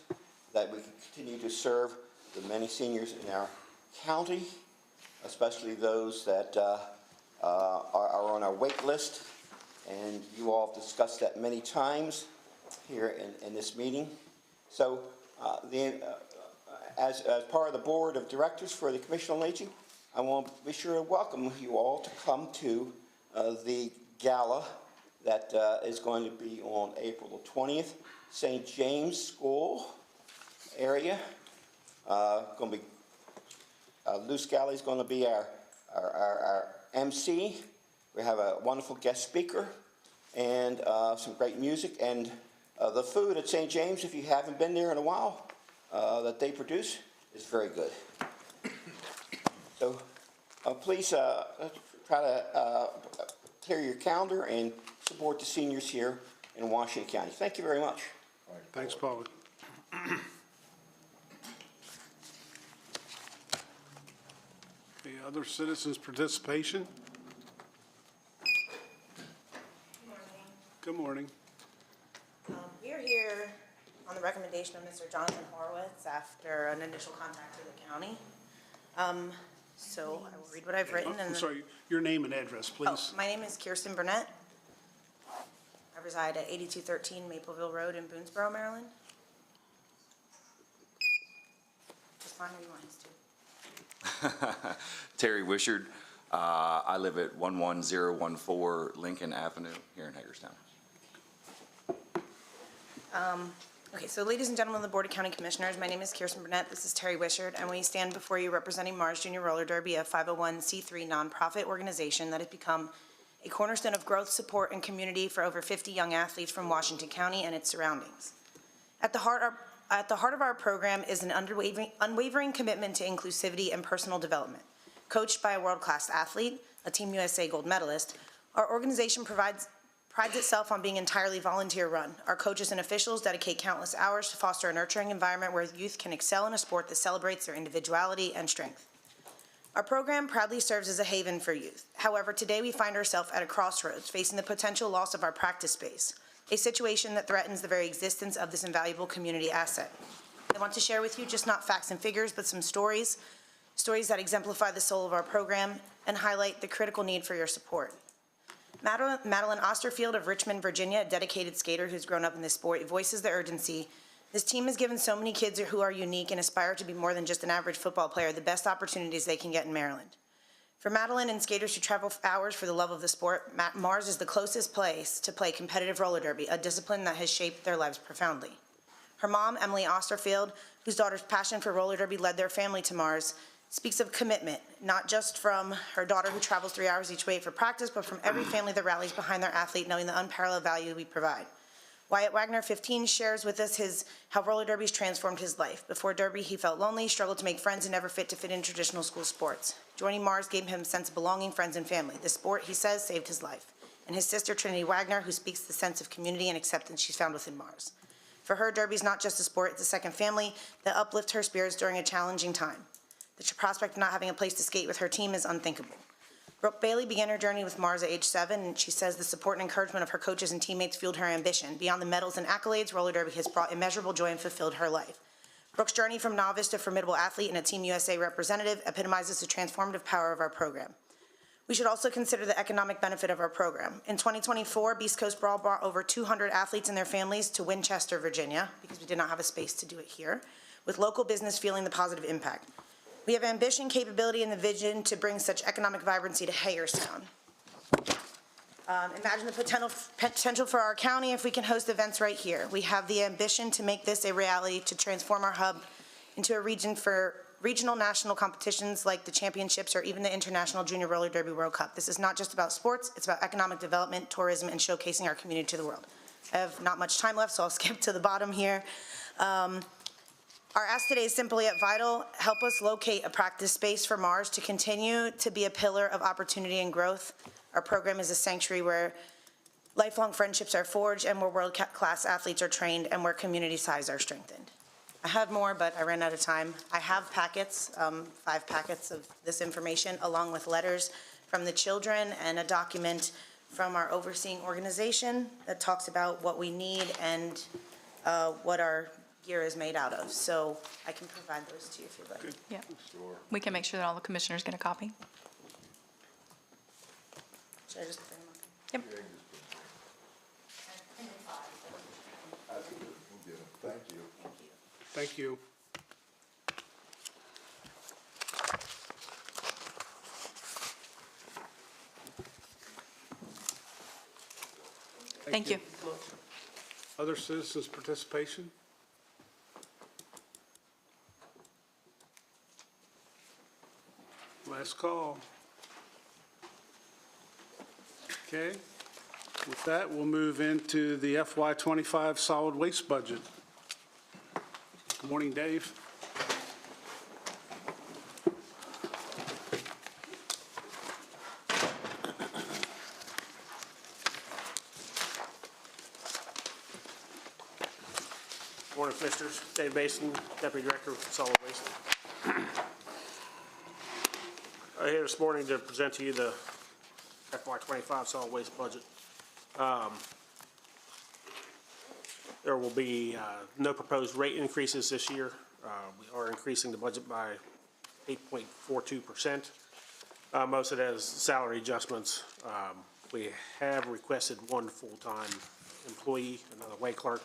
that we can continue to serve the many seniors in our county, especially those that are on our wait list. And you all have discussed that many times here in this meeting. So as part of the board of directors for the Commission on Aging, I want to be sure to welcome you all to come to the gala that is going to be on April the 20th, St. James School area. Going to be Lou Scally is going to be our MC. We have a wonderful guest speaker and some great music, and the food at St. James, if you haven't been there in a while, that they produce is very good. So please try to clear your calendar and support the seniors here in Washington County. Thank you very much. Thanks, Paul. Any other citizens' participation? Good morning. Good morning. We're here on the recommendation of Mr. Jonathan Horowitz after an initial contact with the county. So I will read what I've written. I'm sorry, your name and address, Oh, please. my name is Kirsten Burnett. I reside at 8213 Mapleville Road in Boonesboro, Maryland. Just find where you want his to. Terry Wishard. I live at 11014 Lincoln Avenue here in Hagerstown. Okay, so ladies and gentlemen of the Board of County Commissioners, my name is Kirsten Burnett, this is Terry Wishard, and we stand before you representing Mars Junior Roller Derby, a 501c3 nonprofit organization that has become a cornerstone of growth, support, and community for over 50 young athletes from Washington County and its surroundings. At the heart of our program is an unwavering commitment to inclusivity and personal development. Coached by a world-class athlete, a Team USA gold medalist, our organization prides itself on being entirely volunteer-run. Our coaches and officials dedicate countless hours to foster a nurturing environment where youth can excel in a sport that celebrates their individuality and strength. Our program proudly serves as a haven for youth. However, today we find ourselves at a crossroads, facing the potential loss of our practice space, a situation that threatens the very existence of this invaluable community asset. I want to share with you just not facts and figures, but some stories that exemplify the soul of our program and highlight the critical need for your support. Madeline Osterfield of Richmond, Virginia, a dedicated skater who's grown up in this sport, voices the urgency. This team has given so many kids who are unique and aspire to be more than just an average football player the best opportunities they can get in Maryland. For Madeline and skaters who travel hours for the love of the sport, Mars is the closest place to play competitive roller derby, a discipline that has shaped their lives profoundly. Her mom, Emily Osterfield, whose daughter's passion for roller derby led their family to Mars, speaks of commitment, not just from her daughter who travels 3 hours each way for practice, but from every family that rallies behind their athlete, knowing the unparalleled value we provide. Wyatt Wagner, 15, shares with us how roller derby's transformed his life. Before derby, he felt lonely, struggled to make friends, and never fit in traditional school sports. Joining Mars gave him a sense of belonging, friends, and family. The sport, he says, saved his life. And his sister, Trinity Wagner, who speaks the sense of community and acceptance she's found within Mars. For her, derby's not just a sport, it's a second family that uplifts her spirits during a challenging time. The prospect of not having a place to skate with her team is unthinkable. Brooke Bailey began her journey with Mars at age 7, and she says the support and encouragement of her coaches and teammates fueled her ambition. Beyond the medals and accolades, roller derby has brought immeasurable joy and fulfilled her life. Brooke's journey from novice to formidable athlete and a Team USA representative epitomizes the transformative power of our program. We should also consider the economic benefit of our program. In 2024, Beast Coast Brawl brought over 200 athletes and their families to Winchester, Virginia, because we did not have a space to do it here, with local business feeling the positive impact. We have ambition, capability, and the vision to bring such economic vibrancy to Hagerstown. Imagine the potential for our county if we can host events right here. We have the ambition to make this a reality, to transform our hub into a region for regional national competitions like the championships or even the International Junior Roller Derby World Cup. This is not just about sports, it's about economic development, tourism, and showcasing our community to the world. I have not much time left, so I'll skip to the bottom here. Our ask today is simply at Vital, help us locate a practice space for Mars to continue to be a pillar of opportunity and growth. Our program is a sanctuary where lifelong friendships are forged and where world-class athletes are trained and where community ties are strengthened. I have more, but I ran out of time. I have packets, 5 packets of this information, along with letters from the children and a document from our overseeing organization that talks about what we need and what our gear is made out of. So I can provide those to you if you'd like. Yeah. We can make sure that all the commissioners get a copy. Should I just bring them up? Yep. Thank you. Thank you. Other citizens' participation? Last call. Okay. With that, we'll move into the FY25 solid waste budget. Good morning, Dave. Morning, Commissioners. Dave Basin, Deputy Director of Solid Waste. I'm here this morning to present to you the FY25 solid waste budget. There will be no proposed rate increases this year. We are increasing the budget by 8.42%. Most of that is salary adjustments. We have requested one full-time employee, another way clerk.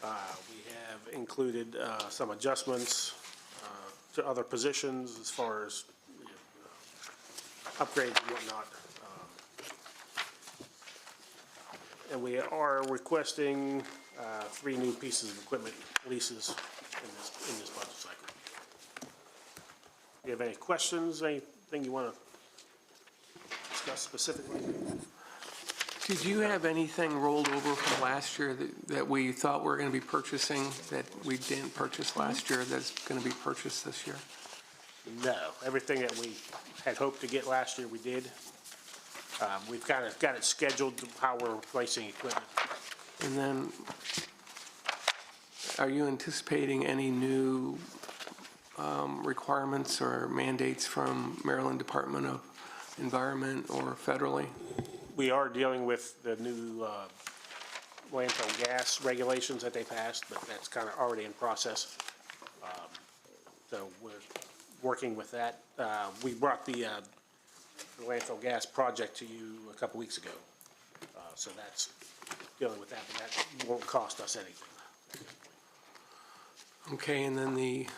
We have included some adjustments to other positions as far as upgrades and whatnot. And we are requesting 3 new pieces of equipment leases in this budget cycle. Do you have any questions, anything you want to discuss specifically? Did you have anything rolled over from last year that we thought we were going to be purchasing that we didn't purchase last year that's going to be purchased this year? No, everything that we had hoped to get last year, we did. We've kind of got it scheduled how we're replacing equipment. And then, are you anticipating any new requirements or mandates from Maryland Department of Environment or federally? We are dealing with the new landfill gas regulations that they passed, but that's kind of already in process. So we're working with that. We brought the landfill gas project to you a couple weeks ago. So that's dealing with that, but that won't cost us anything. Okay, and then the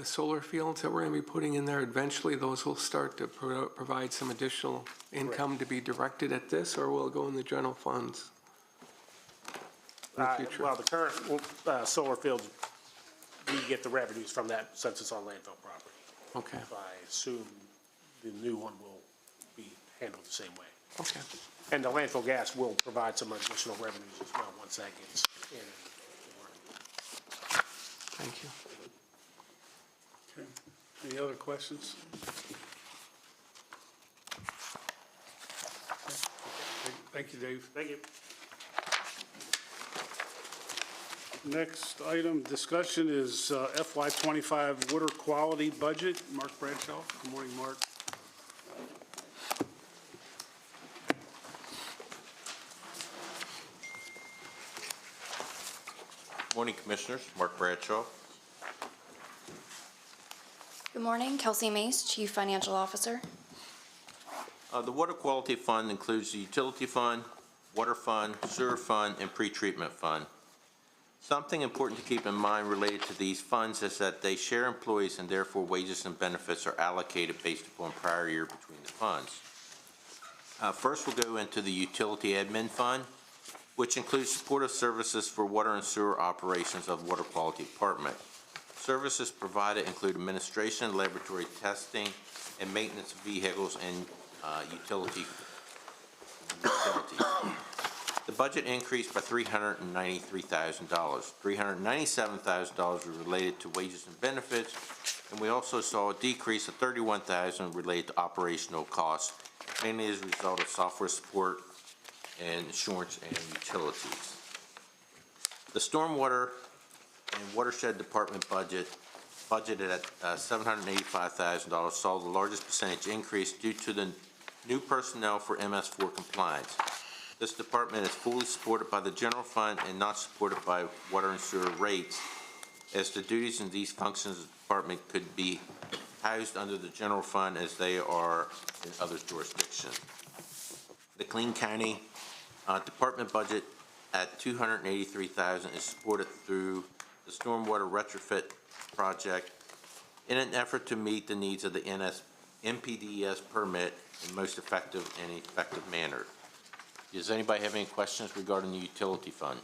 solar fields that we're going to be putting in there, eventually those will start to provide some additional income to be directed at this, or will it go in the general funds? In the future? Well, the current solar fields, we get the revenues from that since it's on landfill property. Okay, So I assume the new one will be handled the same way. okay. And the landfill gas will provide some additional revenues as well once that gets in. Thank you. Okay. Any other questions? Thank you, Dave. Thank you. Next item, discussion is FY '25 water quality budget. Mark Bradshaw. Good morning, Mark. Morning, Commissioners. Mark Bradshaw. Good morning, Kelsey Mace, Chief Financial Officer. The Water Quality Fund includes the Utility Fund, Water Fund, Sewer Fund, and Pretreatment Fund. Something important to keep in mind related to these funds is that they share employees and therefore wages and benefits are allocated based upon prior year between the funds. First, we'll go into the Utility Admin Fund, which includes supportive services for water and sewer operations of the Water Quality Department. Services provided include administration, laboratory testing, and maintenance of vehicles and utilities. The budget increased by $393,000. $397,000 were related to wages and benefits, and we also saw a decrease of $31,000 related to operational costs, mainly as a result of software support and insurance and utilities. The Stormwater and Watershed Department budgeted at $785,000 saw the largest percentage increase due to the new personnel for MS4 compliance. This department is fully supported by the general fund and not supported by water and sewer rates, as the duties in these functions of the department could be housed under the general fund as they are in other jurisdictions. The Clean County department budget at $283,000 is supported through the stormwater retrofit project in an effort to meet the needs of the NPDES permit in most effective and effective manner. Does anybody have any questions regarding the utility fund?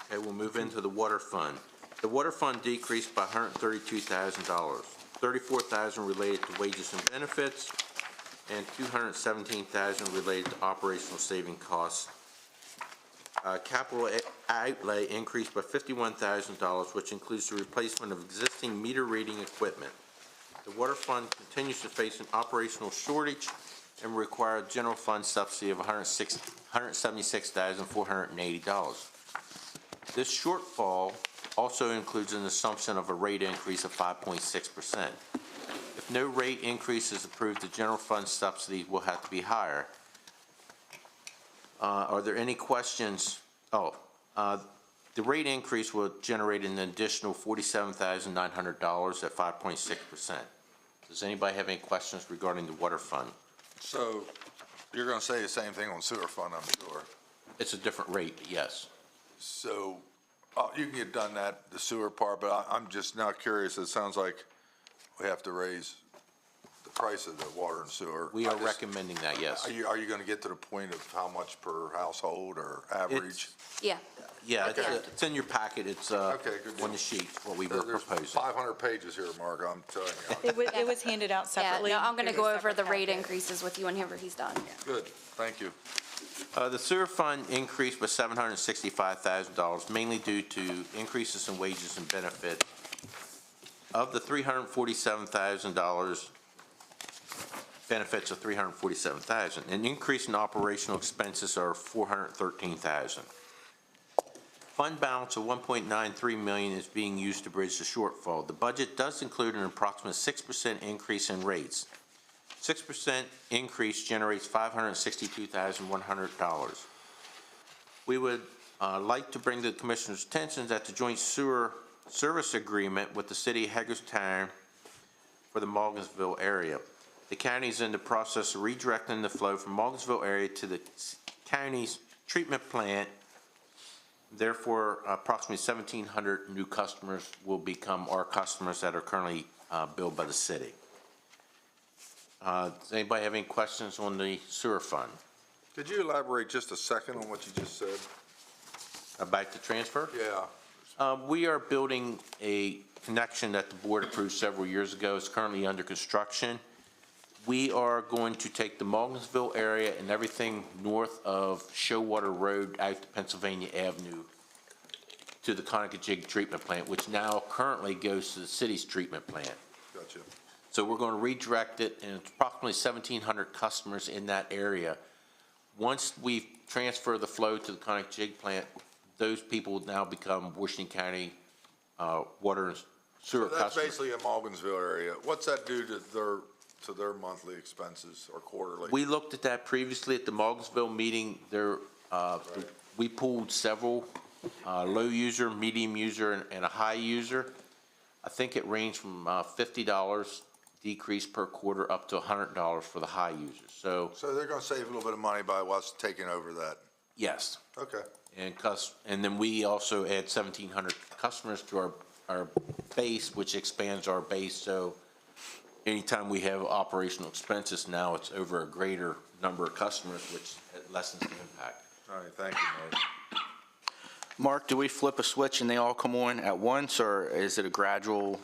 Okay, we'll move into the water fund. The water fund decreased by $132,000. $34,000 related to wages and benefits, and $217,000 related to operational saving costs. Capital outlay increased by $51,000, which includes the replacement of existing meter reading equipment. The water fund continues to face an operational shortage and require a general fund subsidy of $176,480. This shortfall also includes an assumption of a rate increase of 5.6%. If no rate increase is approved, the general fund subsidy will have to be higher. Are there any questions? The rate increase will generate an additional $47,900 at 5.6%. Does anybody have any questions regarding the water fund? So you're going to say the same thing on sewer fund, I'm sure. It's a different rate, yes. So you can get done that, the sewer part, but I'm just now curious. It sounds like we have to raise the price of the water and sewer. We are recommending that, yes. Are you going to get to the point of how much per household or average? Yeah. Yeah, Okay. it's in your packet, it's Okay, good deal. on the sheet, what we were There's proposing. 500 pages here, Mark, I'm telling you. It was handed out Yeah, separately. no, I'm going to There's a go over separate the rate packet. increases with you whenever he's done. Good, thank you. The sewer fund increased by $765,000, mainly due to increases in wages and benefits. Of the $347,000, benefits of $347,000, an increase in operational expenses are $413,000. Fund balance of $1.93 million is being used to bridge the shortfall. The budget does include an approximate 6% increase in rates. 6% increase generates $562,100. We would like to bring to the Commissioner's attention that the joint sewer service agreement with the City of Hagerstown for the Morgansville area. The county is in the process of redirecting the flow from Morgansville area to the county's treatment plant. Therefore, approximately 1,700 new customers will become our customers that are currently billed by the city. Does anybody have any questions on the sewer fund? Could you elaborate just a second on what you just said? About the transfer? Yeah. We are building a connection that the board approved several years ago. It's currently under construction. We are going to take the Morgansville area and everything north of Showwater Road out to Pennsylvania Avenue to the Conococheague treatment plant, which now currently goes to the city's treatment plant. Gotcha. So we're going to redirect it, and it's approximately 1,700 customers in that area. Once we transfer the flow to the Conococheague plant, those people will now become Washington County water and sewer So that's customers. basically a Morgansville area. What's that do to their monthly expenses or quarterly? We looked at that previously at the Morgansville meeting. There, we pulled several, low user, medium user, and a high user. I think it ranged from $50 decrease per quarter up to $100 for the high users. So they're going to save a little bit of money by us taking over that? yes. Okay. And then we also add 1,700 customers to our base, which expands our base. So anytime we have operational expenses, now it's over a greater number of customers, which lessens the impact. All right, thank you, Mark. Mark, do we flip a switch and they all come on at once, or is it a gradual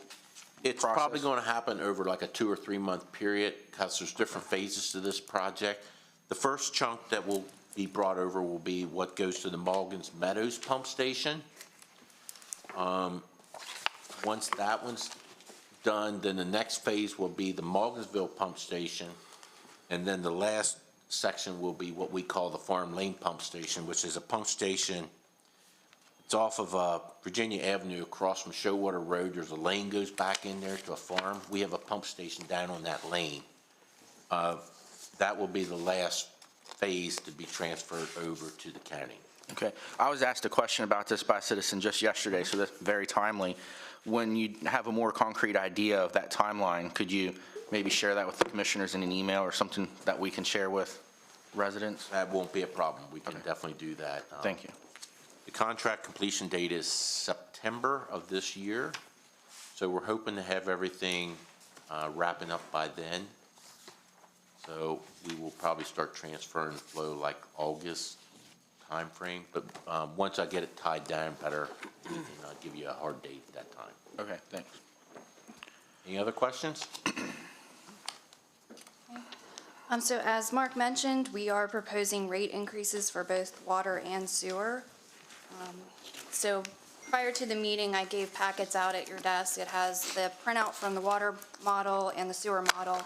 It's process? probably going to happen over like a 2 or 3 month period because there's different phases to this project. The first chunk that will be brought over will be what goes to the Morgan's Meadows pump station. Once that one's done, then the next phase will be the Morgansville pump station. And then the last section will be what we call the Farm Lane pump station, which is a pump station. It's off of Virginia Avenue across from Showwater Road. There's a lane goes back in there to a farm. We have a pump station down on that lane. That will be the last phase to be transferred over to the county. Okay. I was asked a question about this by a citizen just yesterday, so that's very timely. When you have a more concrete idea of that timeline, could you maybe share that with the commissioners in an email or something that we can share with residents? That won't be a problem. We can definitely do that. Thank you. The contract completion date is September of this year, so we're hoping to have everything wrapping up by then. So we will probably start transferring the flow like August timeframe, but once I get it tied down better, I'll give you a hard date at that time. Okay, thanks. Any other questions? So as Mark mentioned, we are proposing rate increases for both water and sewer. So prior to the meeting, I gave packets out at your desk. It has the printout from the water model and the sewer model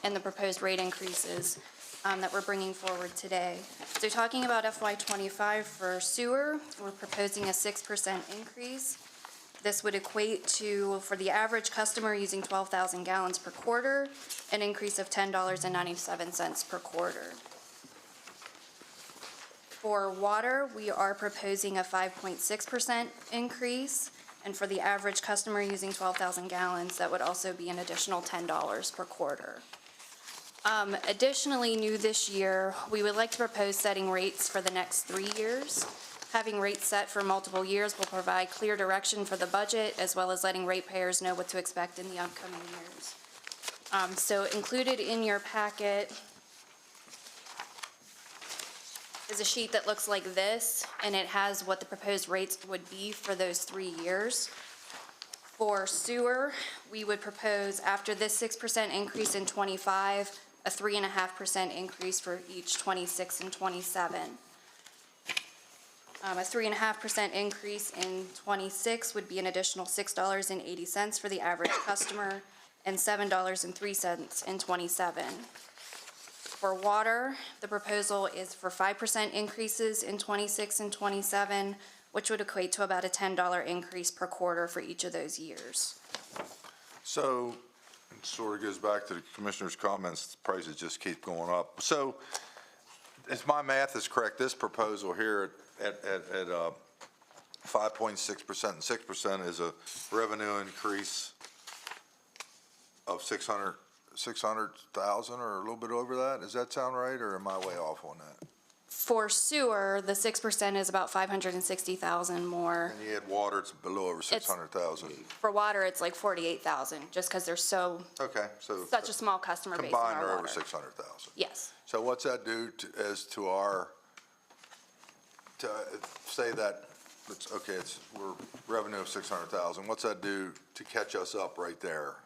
and the proposed rate increases that we're bringing forward today. So talking about FY '25 for sewer, we're proposing a 6% increase. This would equate to, for the average customer using 12,000 gallons per quarter, an increase of $10.97 per quarter. For water, we are proposing a 5.6% increase, and for the average customer using 12,000 gallons, that would also be an additional $10 per quarter. Additionally, new this year, we would like to propose setting rates for the next 3 years. Having rates set for multiple years will provide clear direction for the budget, as well as letting ratepayers know what to expect in the upcoming years. So included in your packet is a sheet that looks like this, and it has what the proposed rates would be for those 3 years. For sewer, we would propose, after this 6% increase in '25, a 3.5% increase for each '26 and '27. A 3.5% increase in '26 would be an additional $6.80 for the average customer, and $7.03 in '27. For water, the proposal is for 5% increases in '26 and '27, which would equate to about a $10 increase per quarter for each of those years. So, it sort of goes back to the commissioner's comments, prices just keep going up. So, if my math is correct, this proposal here at 5.6% and 6% is a revenue increase of 600,000 or a little bit over that? Does that sound right, or am I way off on that? For sewer, the 6% is about 560,000 more. And you add water, it's below over 600,000. For water, it's like 48,000, just because there's Okay, so. such a small customer base in Combined, our they're over water. 600,000. Yes. So what's that do to our, to say that, we're revenue of 600,000, what's that do to catch us up right there?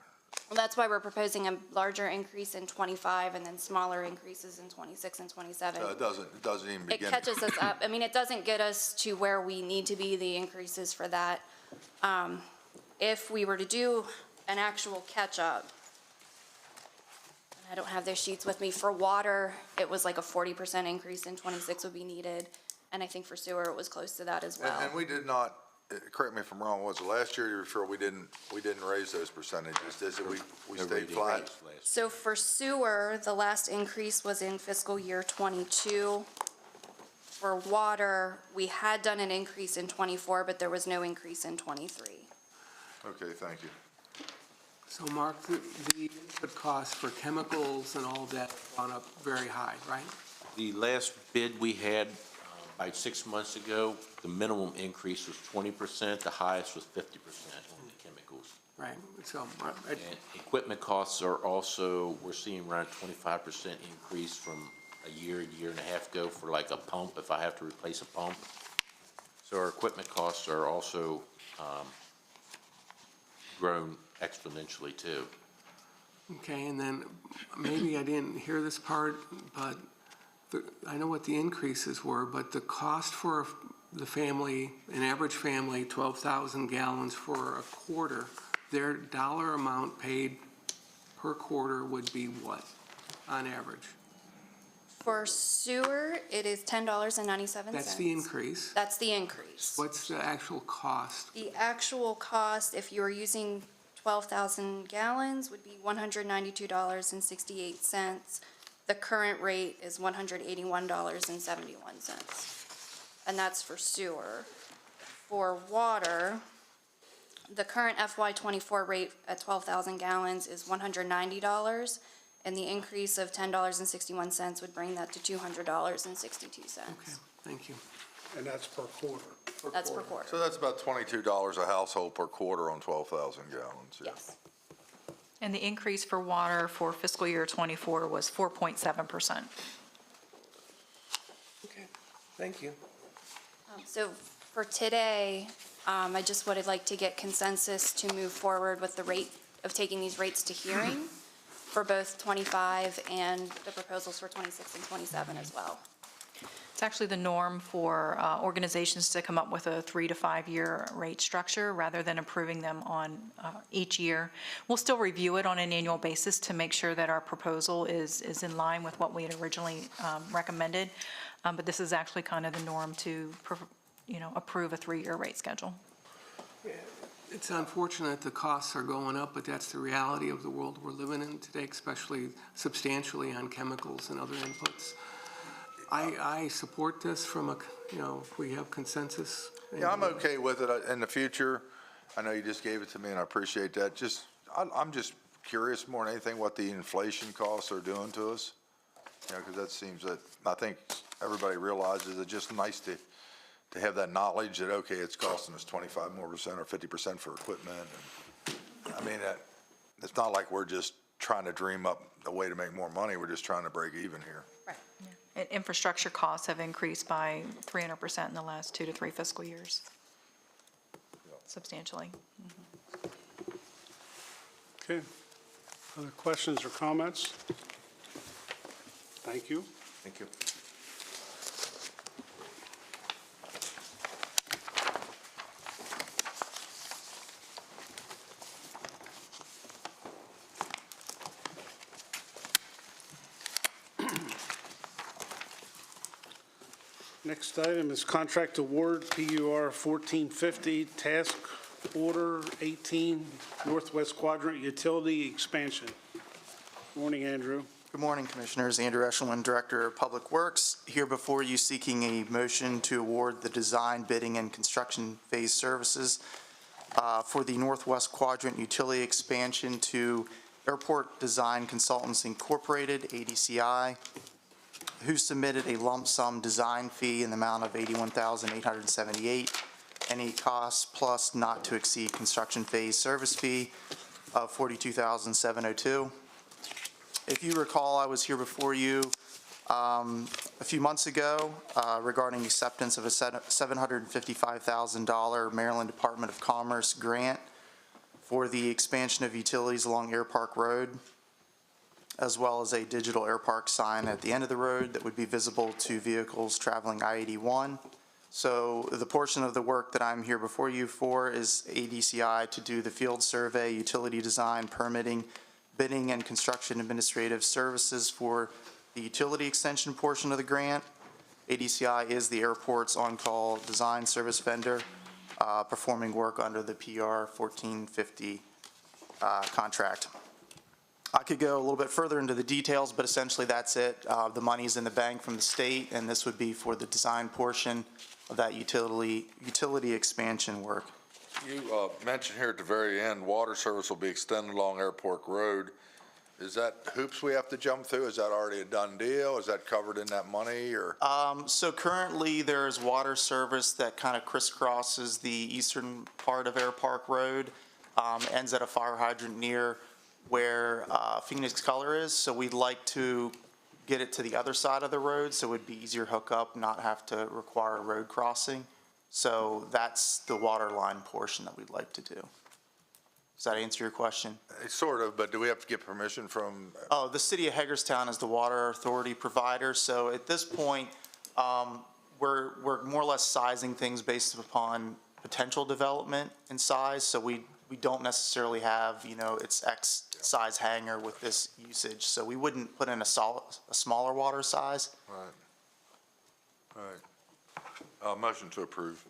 Well, that's why we're proposing a larger increase in '25 and then smaller increases in '26 and '27. It doesn't even It begin. catches us up. I mean, it doesn't get us to where we need to be, the increases for that. If we were to do an actual catch-up, I don't have those sheets with me, for water, it was like a 40% increase in '26 would be needed, and I think for sewer, it was close to that as well. And we did not, correct me if I'm wrong, was it last year, you're sure we didn't raise those percentages? Is it we stayed flat? So for sewer, the last increase was in fiscal year '22. For water, we had done an increase in '24, but there was no increase in '23. Okay, thank you. So Mark, the input costs for chemicals and all of that have gone up very high, right? The last bid we had about 6 months ago, the minimum increase was 20%, the highest was 50% on the chemicals. Right, so. And equipment costs are also, we're seeing around 25% increase from a year and a half ago for like a pump, if I have to replace a pump. So our equipment costs are also grown exponentially too. Okay, and then maybe I didn't hear this part, but I know what the increases were, but the cost for the family, an average family, 12,000 gallons for a quarter, their dollar amount paid per quarter would be what, on average? For sewer, it is $10.97. That's the increase. That's the increase. What's the actual cost? The actual cost, if you were using 12,000 gallons, would be $192.68. The current rate is $181.71, and that's for sewer. For water, the current FY '24 rate at 12,000 gallons is $190, and the increase of $10.61 would bring that to $200.62. Okay, thank you. And that's per quarter. That's per quarter. So that's about $22 a household per quarter on 12,000 gallons. Yeah. Yes. And the increase for water for fiscal year '24 was 4.7%. Okay, thank you. So for today, I just would like to get consensus to move forward with the rate of taking these rates to hearing for both '25 and the proposals for '26 and '27 as well. It's actually the norm for organizations to come up with a 3 to 5 year rate structure rather than approving them on each year. We'll still review it on an annual basis to make sure that our proposal is in line with what we had originally recommended. But this is actually kind of the norm to, approve a 3-year rate schedule. It's unfortunate the costs are going up, but that's the reality of the world we're living in today, especially substantially on chemicals and other inputs. I support this from a, if we have consensus. Yeah, I'm okay with it in the future. I know you just gave it to me, and I appreciate that. I'm just curious more than anything what the inflation costs are doing to us. Because that seems that, I think everybody realizes it's just nice to have that knowledge that, okay, it's costing us 25% more or 50% for equipment. And, I mean, it's not like we're just trying to dream up a way to make more money. We're just trying to break even here. And infrastructure costs have increased by 300% in the last 2 to 3 fiscal years. Substantially. Okay. Other questions or comments? Thank you. Thank you. Next item is contract award, PUR 1450, task order 18, Northwest Quadrant Utility Expansion. Morning, Andrew. Good morning, Commissioners. Andrew Eshelman, Director of Public Works, here before you seeking a motion to award the design, bidding, and construction phase services for the Northwest Quadrant Utility Expansion to Airport Design Consultants Incorporated, ADCI, who submitted a lump sum design fee in the amount of $81,878, any costs plus not to exceed construction phase service fee of $42,702. If you recall, I was here before you a few months ago regarding acceptance of a $755,000 Maryland Department of Commerce grant for the expansion of utilities along Air Park Road, as well as a digital Air Park sign at the end of the road that would be visible to vehicles traveling I-81. So the portion of the work that I'm here before you for is ADCI to do the field survey, utility design, permitting, bidding, and construction administrative services for the utility extension portion of the grant. ADCI is the airport's on-call design service vendor performing work under the PR 1450 contract. I could go a little bit further into the details, but essentially that's it. The money's in the bank from the state, and this would be for the design portion of that utility expansion work. You mentioned here at the very end, water service will be extended along Airport Road. Is that hoops we have to jump through? Is that already a done deal? Is that covered in that money, or? So currently, there's water service that kind of crisscrosses the eastern part of Air Park Road, ends at a fire hydrant near where Phoenix Color is. So we'd like to get it to the other side of the road so it would be easier hookup, not have to require a road crossing. So that's the water line portion that we'd like to do. Does that answer your question? Sort of, but do we have to get permission from? Oh, the city of Hagerstown is the water authority provider. So at this point, we're more or less sizing things based upon potential development and size. So we don't necessarily have, it's X size hangar with this usage. So we wouldn't put in a smaller water size. Right. All right. Motion to approve.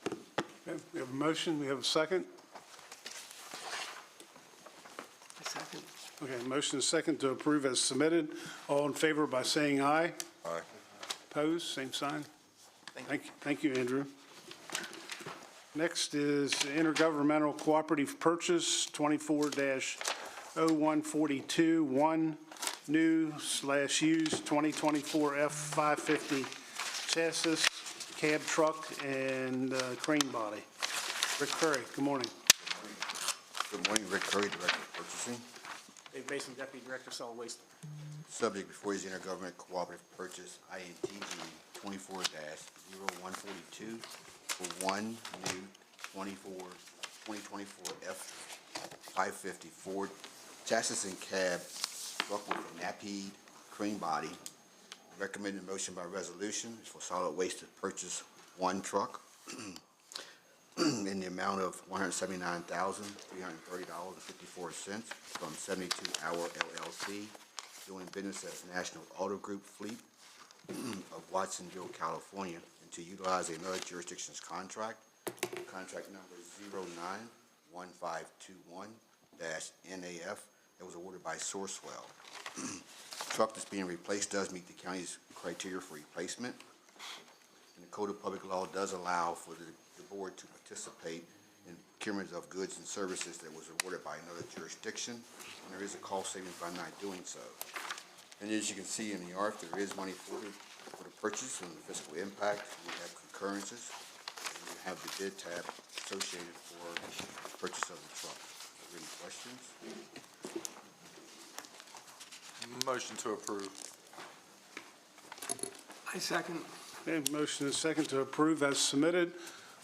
Okay, we have a motion, we have a second. Second. Okay, motion is second to approve as submitted. All in favor by saying aye. Aye. Opposed, same sign. Thank you, Andrew. Next is intergovernmental cooperative purchase 24-0142, one new/used 2024 F-550 chassis, cab truck, and crane body. Rick Curry, good morning. Good morning, Rick Curry, Director of Purchasing. Dave Mason, Deputy Director of Solid Waste. Subject before you is intergovernmental cooperative purchase, INTG 24-0142 for one new 2024 F-550 Ford chassis and cab truck with a Napheed crane body. Recommended motion by resolution is for solid waste to purchase one truck in the amount of $179,330.54 from 72 Hour LLC, doing business as National Auto Group Fleet of Watsonville, California, and to utilize another jurisdiction's contract number 091521-NAF that was awarded by Sourcewell. Truck that's being replaced does meet the county's criteria for replacement. And the Code of Public Law does allow for the board to participate in procurement of goods and services that was awarded by another jurisdiction. And there is a cost savings by not doing so. And as you can see in the ARF, there is money for the purchase and the fiscal impact. We have concurrences. And we have the bid tab associated for the purchase of the truck. Are there any questions? Motion to approve. I second. Okay, motion and second to approve as submitted.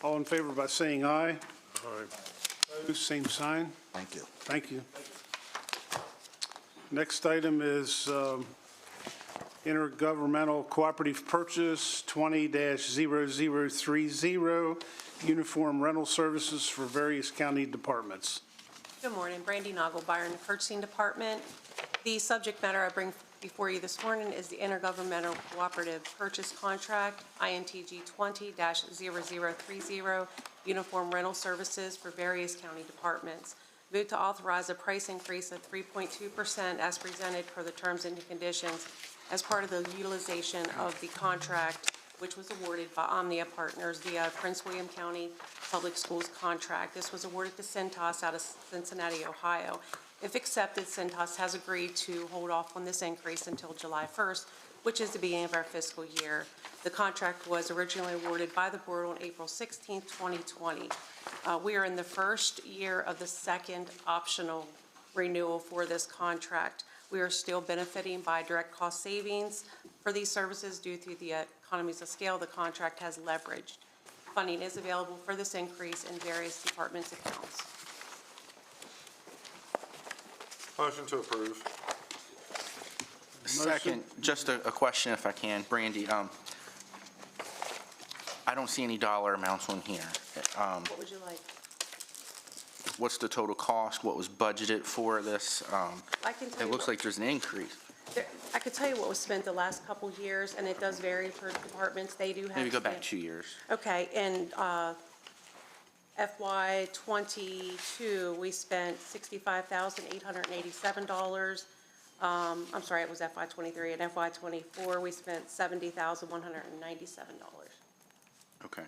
All in favor by saying aye. Aye. Opposed, same sign. Thank you. Thank you. Next item is intergovernmental cooperative purchase 20-0030, uniform rental services for various county departments. Good morning, Brandy Nagelbauer in the Purchasing Department. The subject matter I bring before you this morning is the Intergovernmental Cooperative Purchase Contract, INTG 20-0030, uniform rental services for various county departments. Move to authorize a price increase of 3.2% as presented per the terms and conditions as part of the utilization of the contract, which was awarded by Omnia Partners via Prince William County Public Schools contract. This was awarded to Cintas out of Cincinnati, Ohio. If accepted, Cintas has agreed to hold off on this increase until July 1st, which is the beginning of our fiscal year. The contract was originally awarded by the board on April 16th, 2020. We are in the first year of the second optional renewal for this contract. We are still benefiting by direct cost savings for these services due to the economies of scale the contract has leveraged. Funding is available for this increase in various departments' accounts. Motion to approve. Second, just a question if I can, Brandy. I don't see any dollar amounts on here. What would you like? What's the total cost? What was budgeted for this? I can tell It you looks what- like there's an increase. I could tell you what was spent the last couple years, and it does vary for departments. They do have. Maybe go back spent- 2 years. Okay, in FY '22, we spent $65,887. I'm sorry, it was FY '23. In FY '24, we spent $70,197. Okay.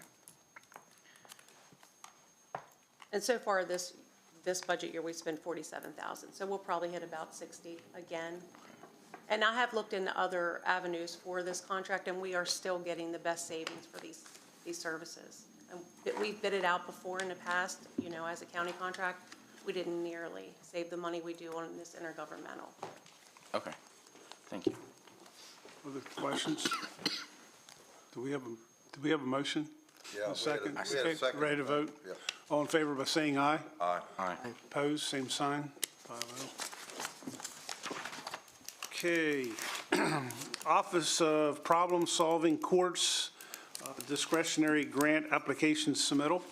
And so far, this budget year, we spent $47,000. So we'll probably hit about 60 again. And I have looked into other avenues for this contract, and we are still getting the best savings for these services. And we've bid it out before in the past, you know, as a county contract. We didn't nearly save the money we do on this intergovernmental. Okay. Thank you. Other questions? Do we have a motion? Yeah, A second? we had a Okay, second. ready to vote? Yeah. All in favor by saying aye. Aye. Aye. Opposed, same sign. 5-0. Okay. Office of Problem Solving Courts, discretionary grant application submittal.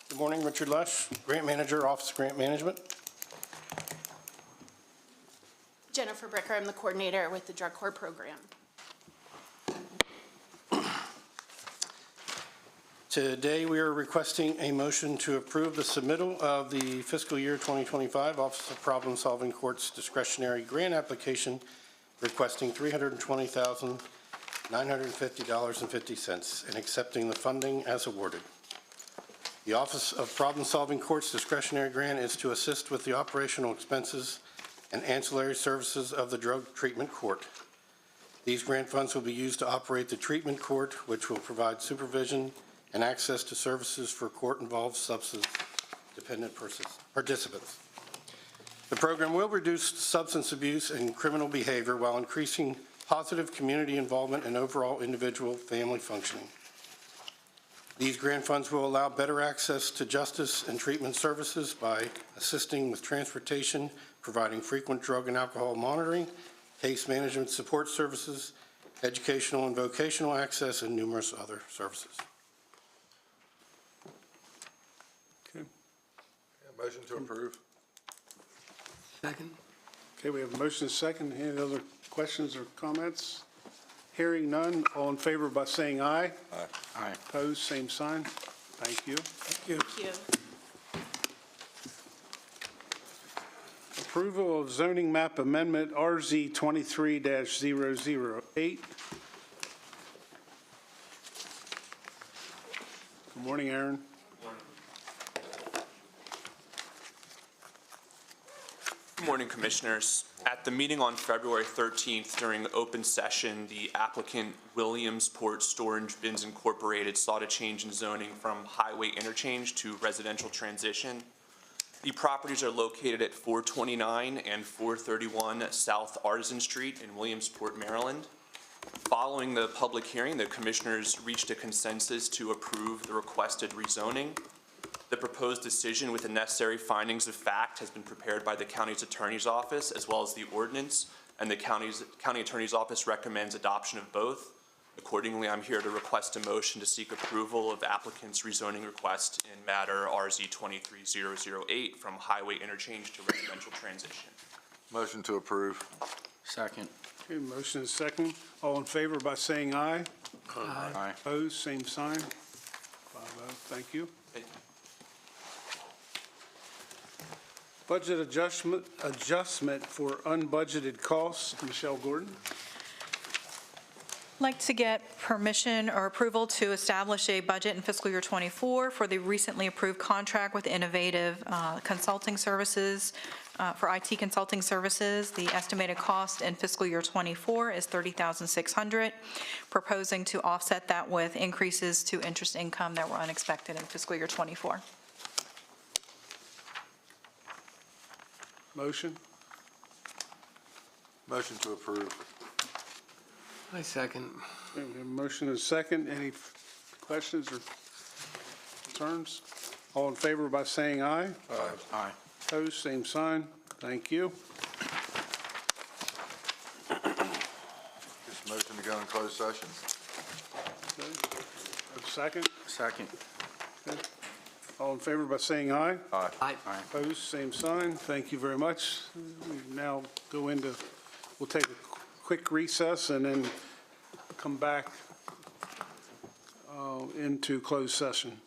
Good morning, Richard Lush, Grant Manager, Office of Grant Management. Jennifer Bricker, I'm the coordinator with the Drug Court Program. Today, we are requesting a motion to approve the submittal of the fiscal year 2025 Office of Problem Solving Courts discretionary grant application requesting $320,950.50 and accepting the funding as awarded. The Office of Problem Solving Courts discretionary grant is to assist with the operational expenses and ancillary services of the Drug Treatment Court. These grant funds will be used to operate the treatment court, which will provide supervision and access to services for court-involved substance-dependent participants. The program will reduce substance abuse and criminal behavior while increasing positive community involvement and overall individual family functioning. These grant funds will allow better access to justice and treatment services by assisting with transportation, providing frequent drug and alcohol monitoring, case management support services, educational and vocational access, and numerous other services. Motion to approve. Second. Okay, we have a motion and a second. Any other questions or comments? Hearing none, all in favor by saying aye. Aye. Aye. Opposed, same sign. Thank you. Thank you. Approval of zoning map amendment RZ 23-008. Good morning, Aaron. Good morning, Commissioners. At the meeting on February 13th, during open session, the applicant Williamsport Storage Bins Incorporated sought a change in zoning from highway interchange to residential transition. The properties are located at 429 and 431 South Artisan Street in Williamsport, Maryland. Following the public hearing, the Commissioners reached a consensus to approve the requested rezoning. The proposed decision with the necessary findings of fact has been prepared by the county's attorney's office as well as the ordinance, and the county attorney's office recommends adoption of both. Accordingly, I'm here to request a motion to seek approval of applicant's rezoning request in matter RZ 23008 from highway interchange to residential transition. Motion to approve. Second. Okay, motion is second. All in favor by saying aye. Aye. Opposed, same sign. 5-0. Thank you. Budget adjustment for unbudgeted costs. Michelle Gordon. I'd like to get permission or approval to establish a budget in fiscal year '24 for the recently approved contract with Innovative Consulting Services for IT consulting services. The estimated cost in fiscal year '24 is $30,600. Proposing to offset that with increases to interest income that were unexpected in fiscal year '24. Motion. Motion to approve. I second. We have a motion is second. Any questions or concerns? All in favor by saying aye. Aye. Opposed, same sign. Thank you. Just motion to go in closed session. A second. Second. All in favor by saying aye. Aye. Aye. Opposed, same sign. Thank you very much. We now go into, we'll take a quick recess and then come back into closed session.